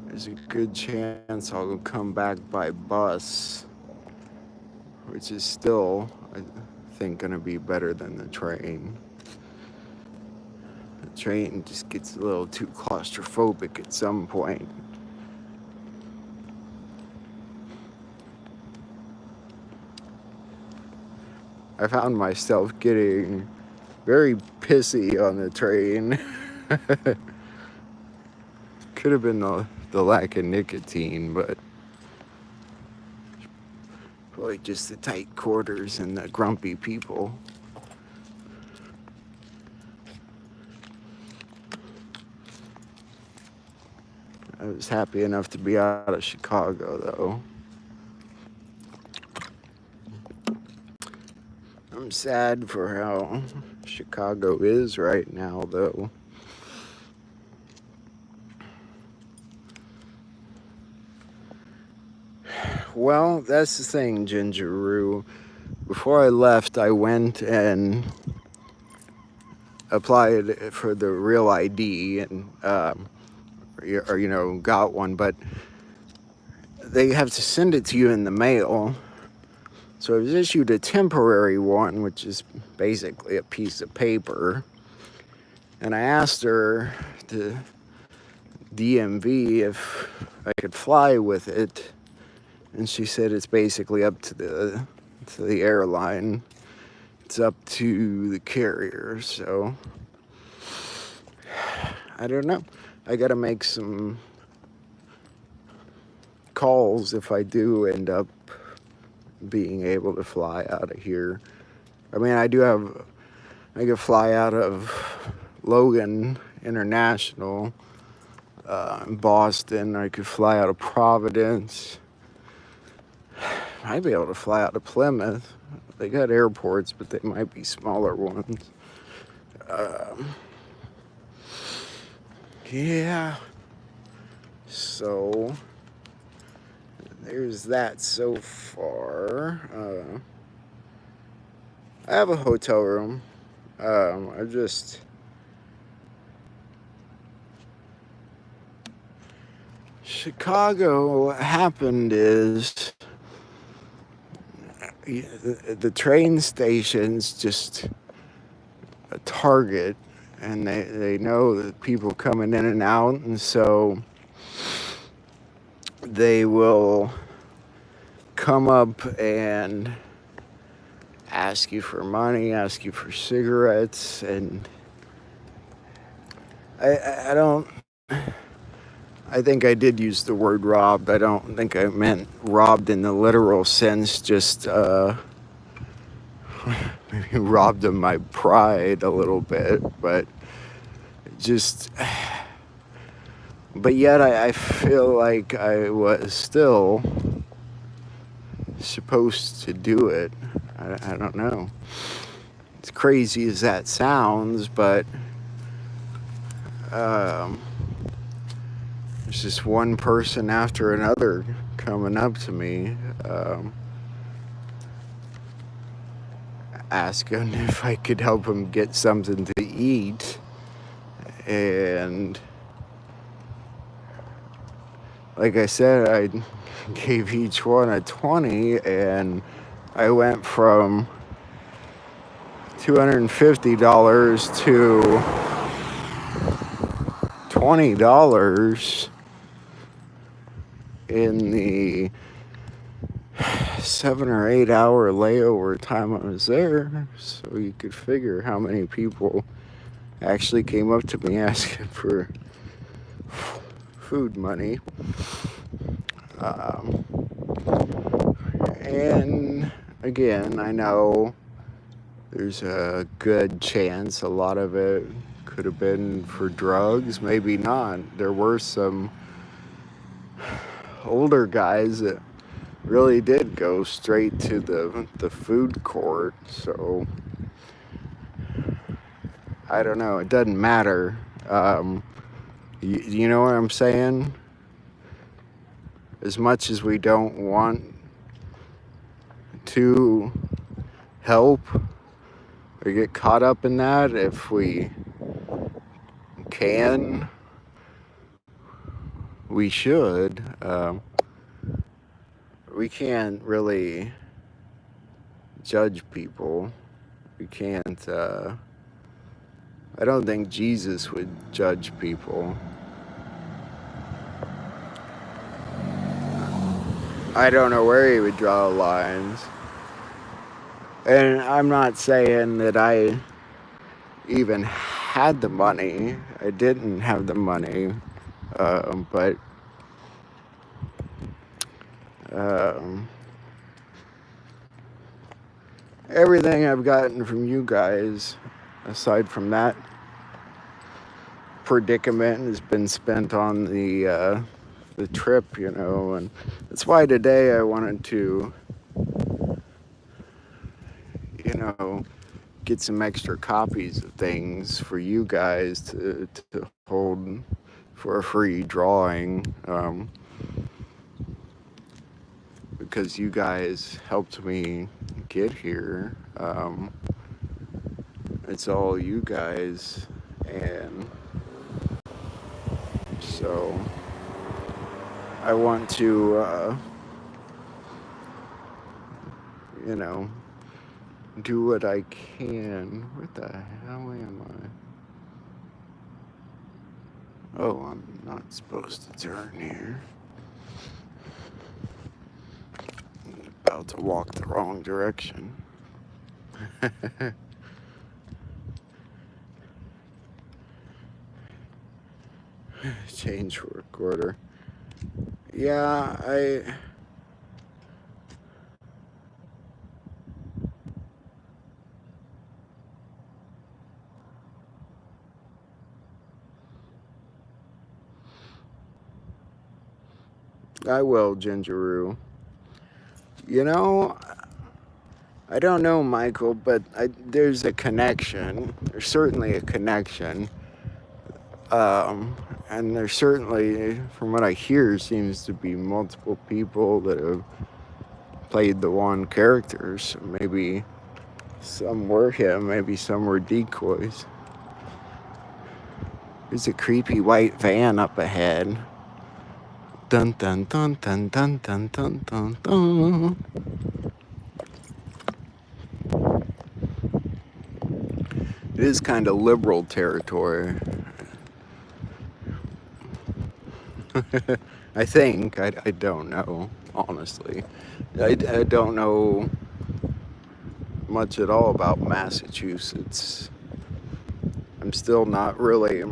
there's a good chance I'll come back by bus, which is still, I think, gonna be better than the train. The train just gets a little too claustrophobic at some point. I found myself getting very pissy on the train. Could have been the lack of nicotine, but probably just the tight quarters and the grumpy people. I was happy enough to be out of Chicago, though. I'm sad for how Chicago is right now, though. Well, that's the thing, Gingeroo. Before I left, I went and applied for the real ID and, got one, but they have to send it to you in the mail. So I was issued a temporary one, which is basically a piece of paper. And I asked her, the DMV, if I could fly with it. And she said it's basically up to the airline. It's up to the carrier. So I don't know. I gotta make some calls if I do end up being able to fly out of here. I mean, I could fly out of Logan International in Boston. I could fly out of Providence. I might be able to fly out of Plymouth. They got airports, but they might be smaller ones. Yeah. So there's that so far. I have a hotel room. Chicago, what happened is the train station's just a target, and they know that people coming in and out, and so they will come up and ask you for money, ask you for cigarettes, and I think I did use the word robbed. I don't think I meant robbed in the literal sense, just maybe robbed of my pride a little bit, but yet I feel like I was still supposed to do it. I don't know. As crazy as that sounds, but there's just one person after another coming up to me, asking if I could help them get something to eat. And like I said, I gave each one a 20, and I went from $250 to $20 in the 7 or 8 hour layover time I was there. So you could figure how many people actually came up to me asking for food money. And again, I know there's a good chance a lot of it could have been for drugs, maybe not. There were some older guys that really did go straight to the food court, so I don't know. It doesn't matter. You know what I'm saying? As much as we don't want to help or get caught up in that, if we can, we should. We can't really judge people. We can't. I don't think Jesus would judge people. I don't know where he would draw lines. And I'm not saying that I even had the money. I didn't have the money. But everything I've gotten from you guys, aside from that predicament, has been spent on the trip, you know, and that's why today I wanted to, you know, get some extra copies of things for you guys to hold for a free drawing, because you guys helped me get here. It's all you guys, and so I want to, you know, do what I can. What the hell am I? Oh, I'm not supposed to turn here. I'm about to walk the wrong direction. Change recorder. Yeah, I will, Gingeroo. You know, I don't know, Michael, but there's a connection. There's certainly a connection. And there certainly, from what I hear, seems to be multiple people that have played the one character. So maybe some were him, maybe some were decoys. There's a creepy white van up ahead. Dun dun dun dun dun dun dun dun dun. It is kind of liberal territory. I think. I don't know, honestly. I don't know much at all about Massachusetts. I'm still not really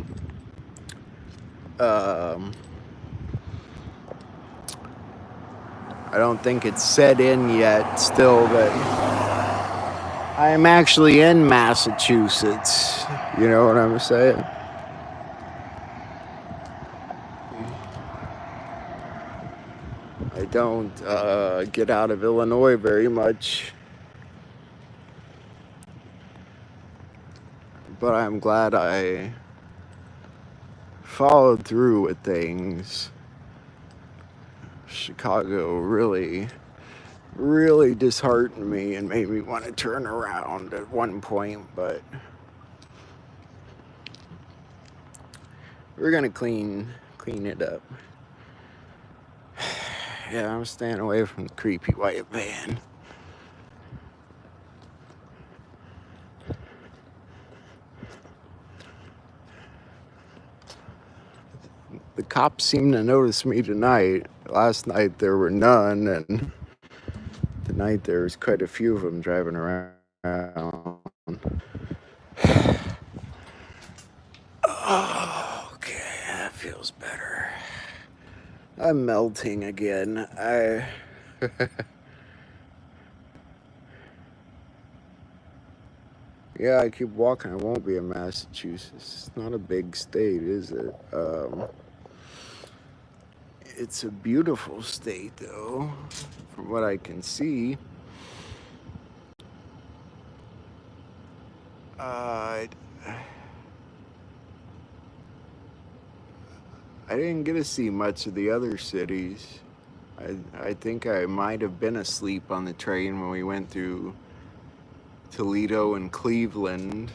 I don't think it's set in yet still that I'm actually in Massachusetts. You know what I'm saying? I don't get out of Illinois very much. But I'm glad I followed through with things. Chicago really disheartened me and made me want to turn around at one point, but we're gonna clean it up. Yeah, I'm staying away from the creepy white van. The cops seem to notice me tonight. Last night there were none, and tonight there's quite a few of them driving around. Oh, okay, that feels better. I'm melting again. Yeah, I keep walking. I won't be in Massachusetts. It's not a big state, is it? It's a beautiful state, though, from what I can see. Uh, I didn't get to see much of the other cities. I think I might have been asleep on the train when we went through Toledo and Cleveland.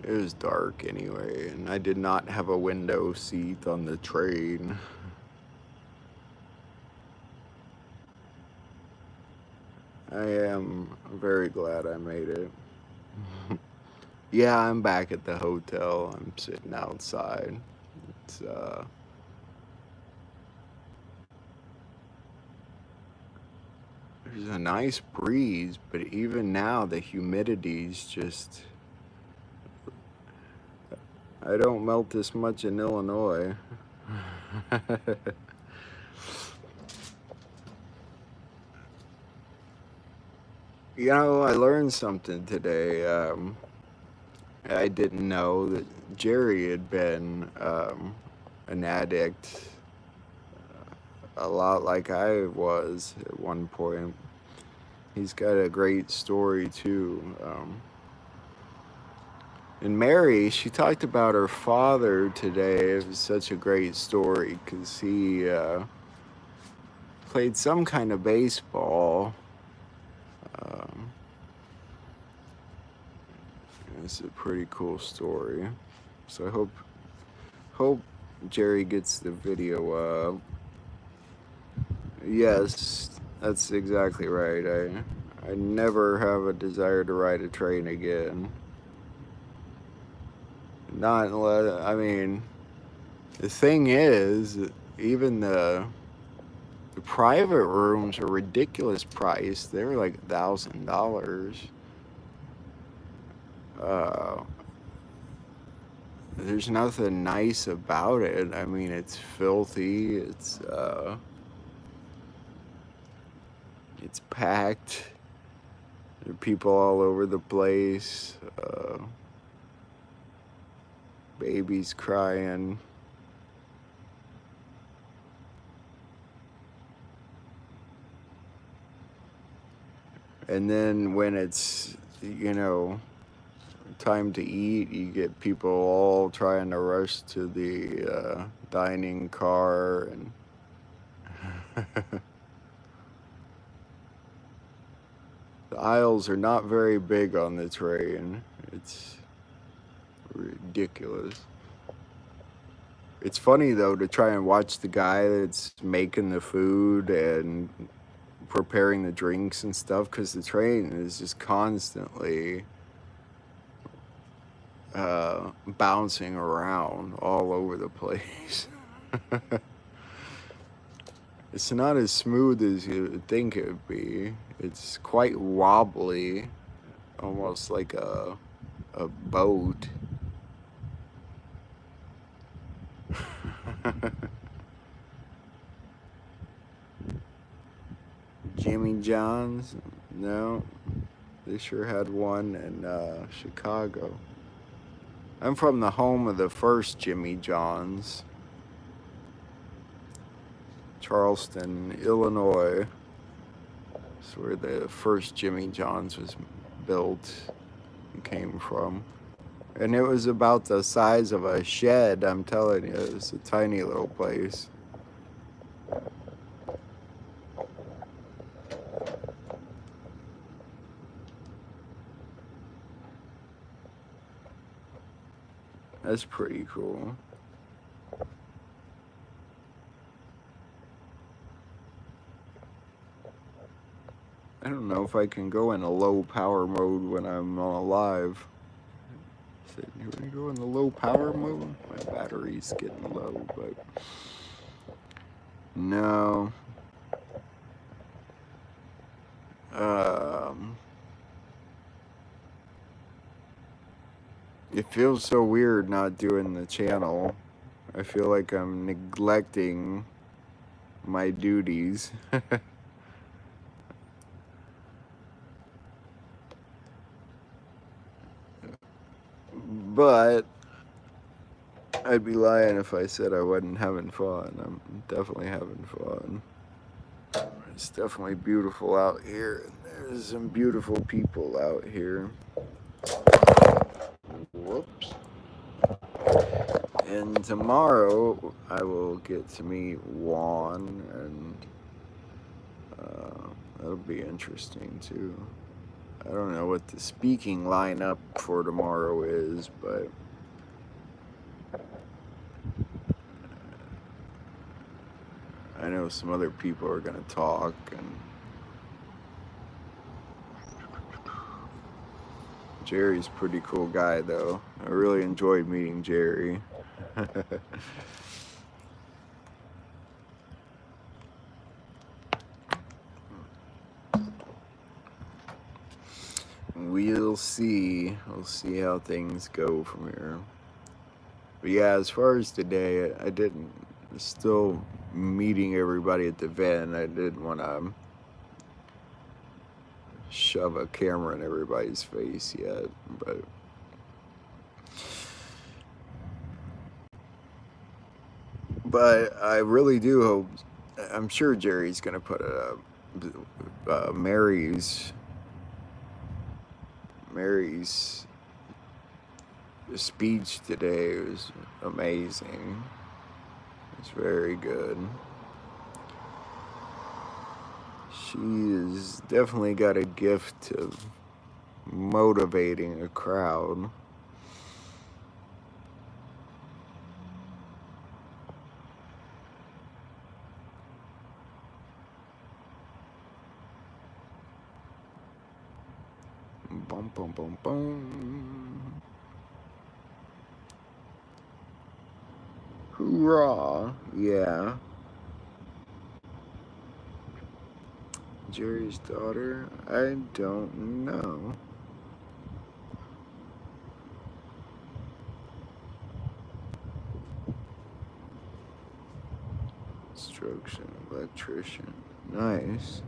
It was dark anyway, and I did not have a window seat on the train. I am very glad I made it. Yeah, I'm back at the hotel. I'm sitting outside. It's there's a nice breeze, but even now the humidity's just, I don't melt this much in Illinois. You know, I learned something today. I didn't know that Jerry had been an addict, a lot like I was at one point. He's got a great story too. And Mary, she talked about her father today. It was such a great story because he played some kind of baseball. It's a pretty cool story. So I hope Jerry gets the video up. Yes, that's exactly right. I never have a desire to ride a train again. Not unless, I mean, the thing is, even the private rooms are ridiculous price. They're like $1,000. There's nothing nice about it. I mean, it's filthy. It's packed. There are people all over the place. Babies crying. And then when it's, you know, time to eat, you get people all trying to rush to the dining car, and the aisles are not very big on the train. It's ridiculous. It's funny though to try and watch the guy that's making the food and preparing the drinks and stuff, because the train is just constantly bouncing around all over the place. It's not as smooth as you would think it would be. It's quite wobbly, almost like a boat. Jimmy John's? No, they sure had one in Chicago. I'm from the home of the first Jimmy John's, Charleston, Illinois. That's where the first Jimmy John's was built and came from. And it was about the size of a shed, I'm telling you. It was a tiny little place. That's pretty cool. I don't know if I can go in a low power mode when I'm alive. So you want to go in the low power mode? My battery's getting low, but no. It feels so weird not doing the channel. I feel like I'm neglecting my duties. But I'd be lying if I said I wasn't having fun. I'm definitely having fun. It's definitely beautiful out here. There's some beautiful people out here. Whoops. And tomorrow I will get to meet Juan, and that'll be interesting too. I don't know what the speaking lineup for tomorrow is, but I know some other people are going to talk. And Jerry's a pretty cool guy, though. I really enjoyed meeting Jerry. We'll see. We'll see how things go from here. But yeah, as far as today, I didn't. Still meeting everybody at the event. I didn't want to shove a camera in everybody's face yet, but I really do hope. I'm sure Jerry's gonna put Mary's speech today was amazing. It's very good. She has definitely got a gift of motivating a crowd. Bum, bum, bum, bum. Hoorah! Yeah. Jerry's daughter? I don't know. Construction electrician. Nice.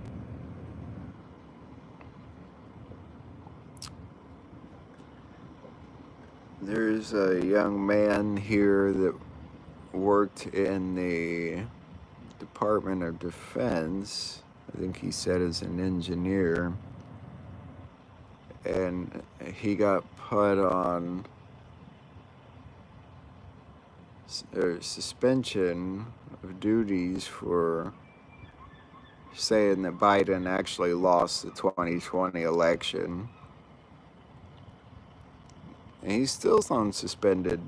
There's a young man here that worked in the Department of Defense. I think he said as an engineer. And he got put on suspension of duties for saying that Biden actually lost the 2020 election. And he's still on suspended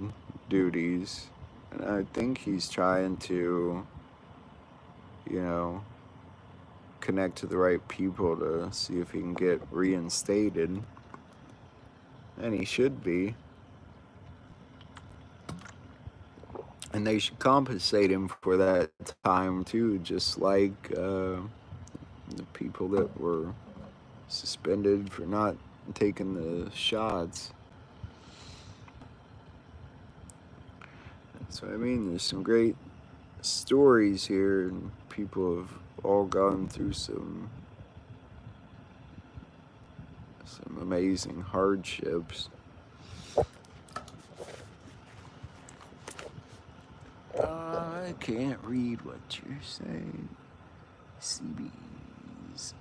duties. And I think he's trying to, connect to the right people to see if he can get reinstated. And he should be. And they should compensate him for that time too, just like the people that were suspended for not taking the shots. So I mean, there's some great stories here, and people have all gone through some amazing hardships. I can't read what you're saying. CBs.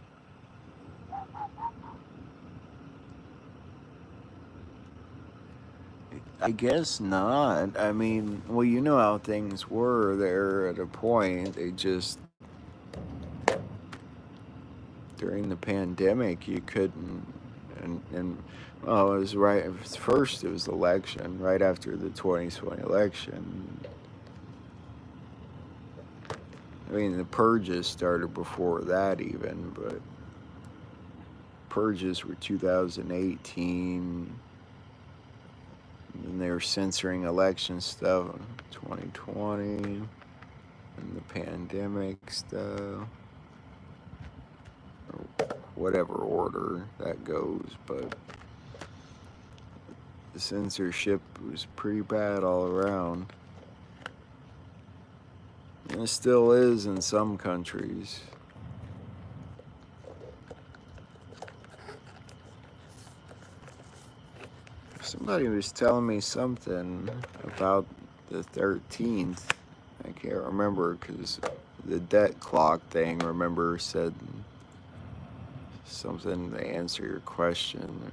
I guess not. I mean, well, you know how things were there at a point. They just, during the pandemic, you couldn't, well, it was right, first it was the election, right after the 2020 election. I mean, the purges started before that even, but purges were 2018. And they were censoring election stuff in 2020, and the pandemic stuff, or whatever order that goes, but the censorship was pretty bad all around. And it still is in some countries. Somebody was telling me something about the 13th. I can't remember because the debt clock thing, remember, said something to answer your question.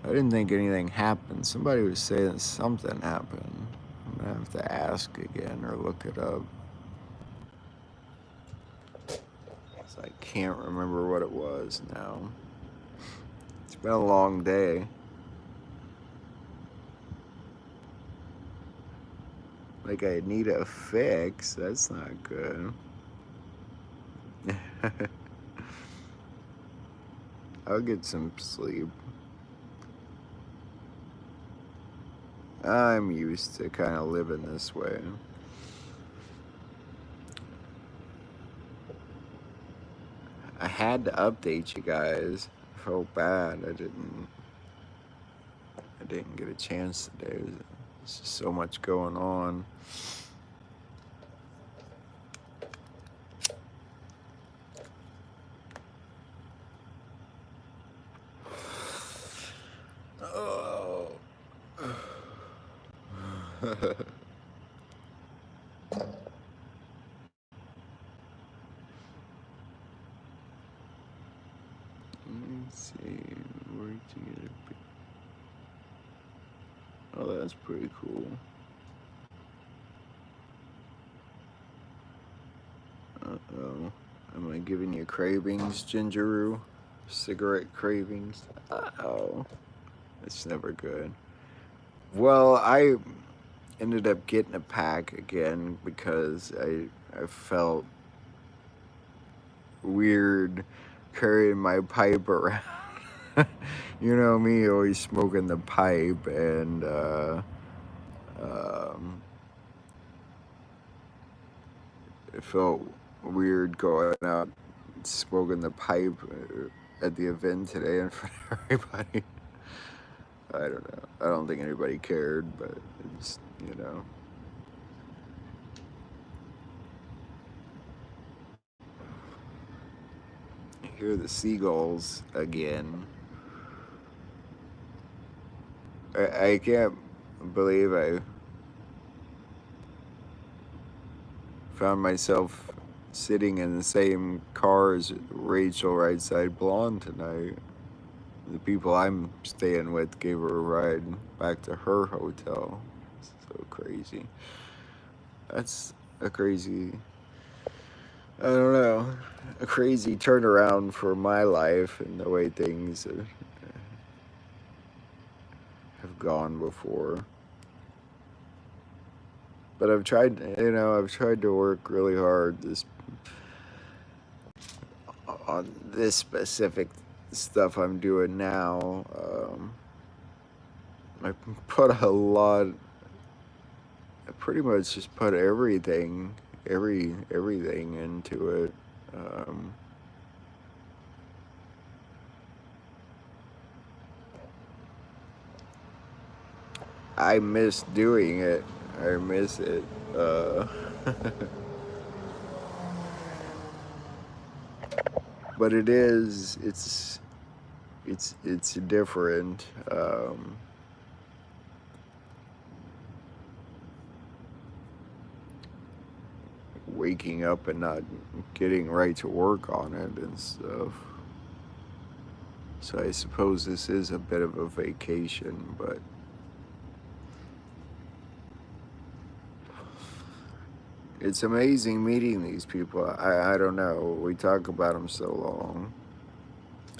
I didn't think anything happened. Somebody was saying something happened. I have to ask again or look it up. So I can't remember what it was now. It's been a long day. Like I need a fix. That's not good. I'll get some sleep. I'm used to kind of living this way. I had to update you guys. I felt bad. I didn't get a chance today. There's just so much going on. Oh. Let's see, where'd you get it? Oh, that's pretty cool. Uh-oh. Am I giving you cravings, Gingeroo? Cigarette cravings? Uh-oh. It's never good. Well, I ended up getting a pack again because I felt weird carrying my pipe around. You know me, always smoking the pipe, and it felt weird going out smoking the pipe at the event today in front of everybody. I don't know. I don't think anybody cared, but it's, you know. I hear the seagulls again. I can't believe I found myself sitting in the same car as Rachel Right Side Blonde tonight. The people I'm staying with gave her a ride back to her hotel. So crazy. That's a crazy, I don't know, a crazy turnaround for my life and the way things have gone before. But I've tried to work really hard on this specific stuff I'm doing now. I put a lot. I pretty much just put everything into it. I miss doing it. I miss it. But it's different. Waking up and not getting right to work on it and stuff. So I suppose this is a bit of a vacation, but it's amazing meeting these people. I don't know. We talk about them so long.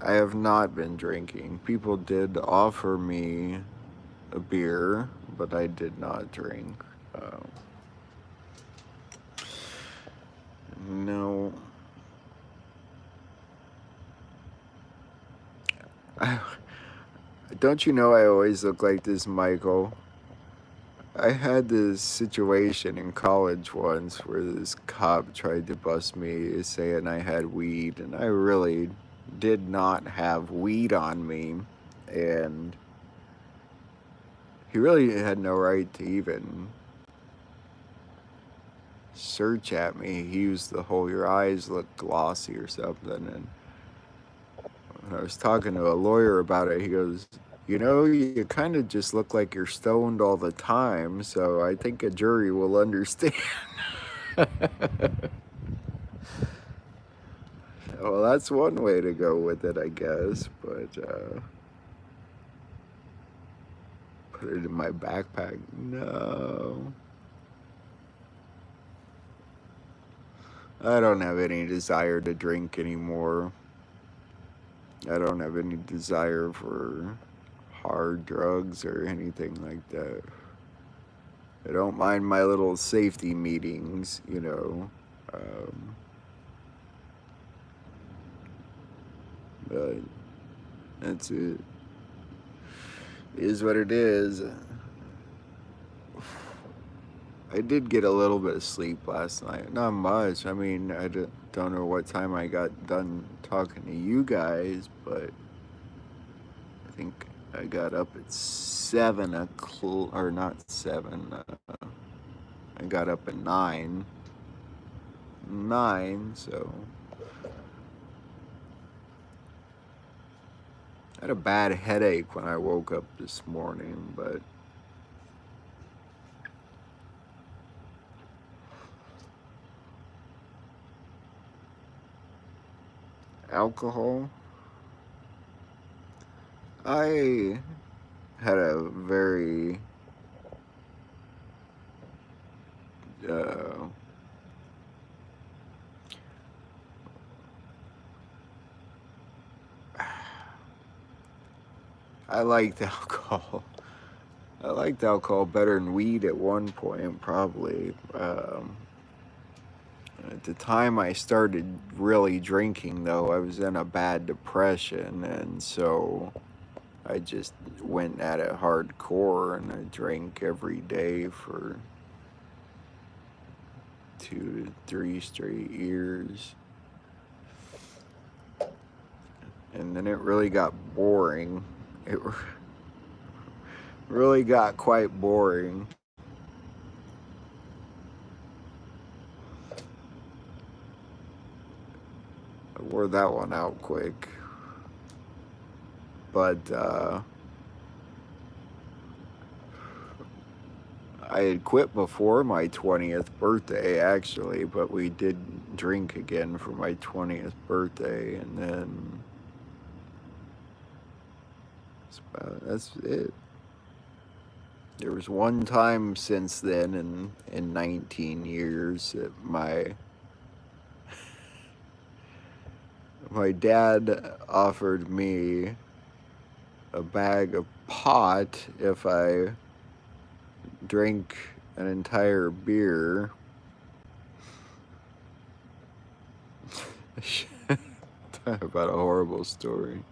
I have not been drinking. People did offer me a beer, but I did not drink. No. Don't you know I always look like this, Michael? I had this situation in college once where this cop tried to bust me saying I had weed, and I really did not have weed on me, and he really had no right to even search at me. He used the whole "your eyes look glossy" or something, and when I was talking to a lawyer about it, he goes, "You know, you kind of just look like you're stoned all the time, so I think a jury will understand." Well, that's one way to go with it, I guess, but put it in my backpack. No. I don't have any desire to drink anymore. I don't have any desire for hard drugs or anything like that. I don't mind my little safety meetings, you know. But that's it. It is what it is. I did get a little bit of sleep last night. Not much. I mean, I don't know what time I got done talking to you guys, but I think I got up at 7 o'clock, or not 7. I got up at 9. 9, so I had a bad headache when I woke up this morning, but alcohol. I had a very I liked alcohol. I liked alcohol better than weed at one point, probably. At the time I started really drinking, though, I was in a bad depression, and so I just went at it hardcore, and I drank every day for 2 to 3 straight years. And then it really got boring. It really got quite boring. I wore that one out quick. But I had quit before my 20th birthday, actually, but we did drink again for my 20th birthday, and then that's it. There was one time since then in 19 years that my dad offered me a bag of pot if I drank an entire beer. Talk about a horrible story.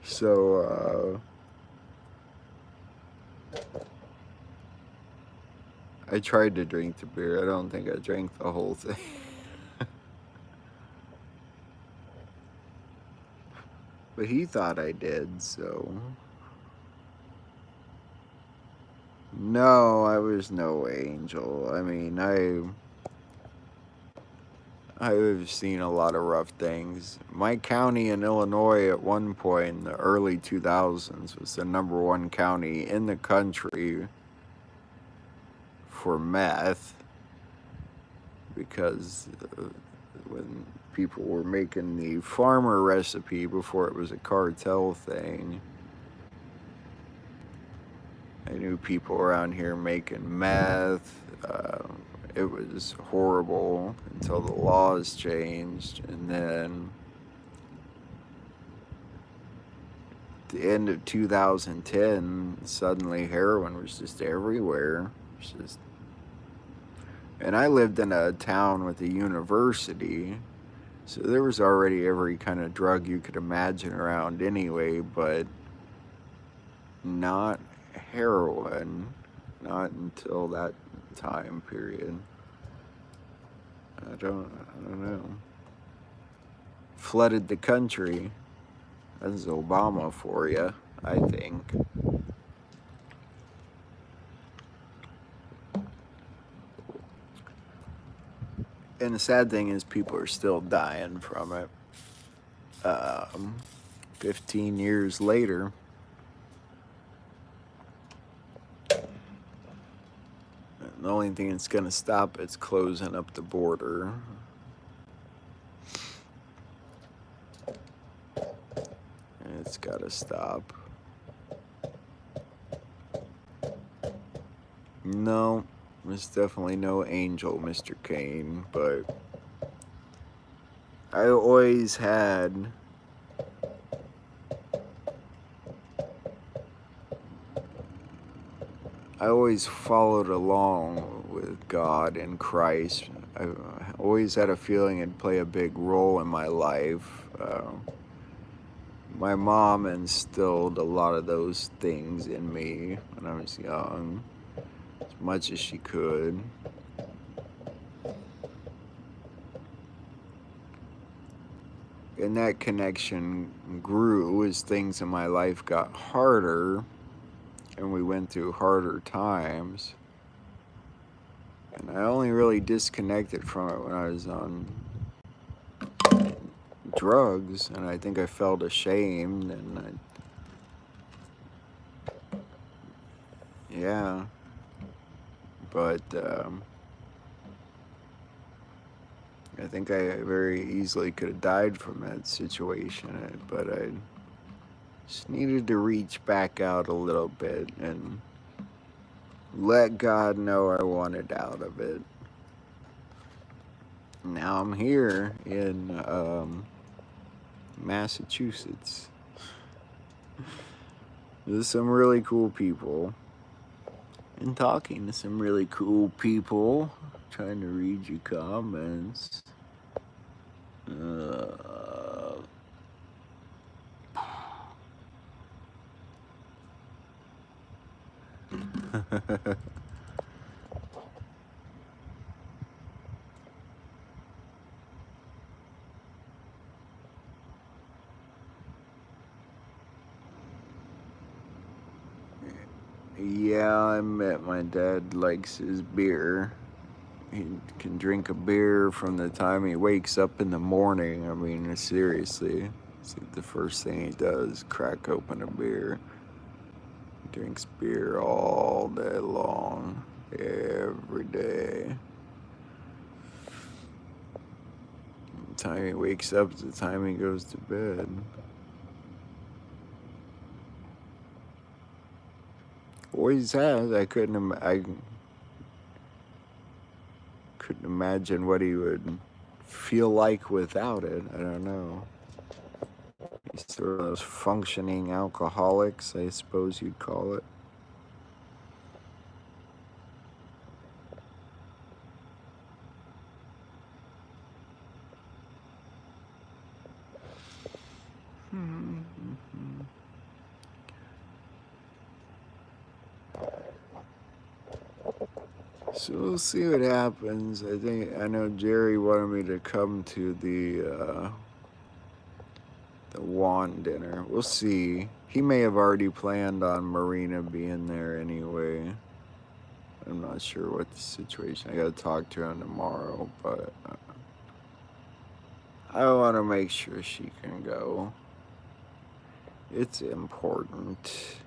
So I tried to drink the beer. I don't think I drank the whole thing. But he thought I did, so. No, I was no angel. I mean, I've seen a lot of rough things. My county in Illinois at one point in the early 2000s was the #1 county in the country for meth, because when people were making the farmer recipe before it was a cartel thing, I knew people around here making meth. It was horrible until the laws changed, and then at the end of 2010, suddenly heroin was just everywhere. And I lived in a town with a university, so there was already every kind of drug you could imagine around anyway, but not heroin, not until that time period. I don't know. Flooded the country. That's Obama for you, I think. And the sad thing is people are still dying from it. 15 years later. The only thing that's going to stop it's closing up the border. And it's got to stop. No, was definitely no angel, Mr. Kane, but I always followed along with God and Christ. I always had a feeling it'd play a big role in my life. My mom instilled a lot of those things in me when I was young, as much as she could. And that connection grew as things in my life got harder and we went through harder times. And I only really disconnected from it when I was on drugs, and I think I felt ashamed, and yeah, but I think I very easily could have died from that situation, but I just needed to reach back out a little bit and let God know I wanted out of it. Now I'm here in Massachusetts. There's some really cool people. And talking to some really cool people. Trying to read your comments. Yeah, I bet my dad likes his beer. He can drink a beer from the time he wakes up in the morning. I mean, seriously. It's like the first thing he does, crack open a beer. He drinks beer all day long, every day. The time he wakes up to the time he goes to bed. Always has. I couldn't imagine what he would feel like without it. I don't know. He's sort of those functioning alcoholics, I suppose you'd call it. So we'll see what happens. I know Jerry wanted me to come to the Juan dinner. We'll see. He may have already planned on Marina being there anyway. I'm not sure what the situation. I gotta talk to him tomorrow, but I want to make sure she can go. It's important.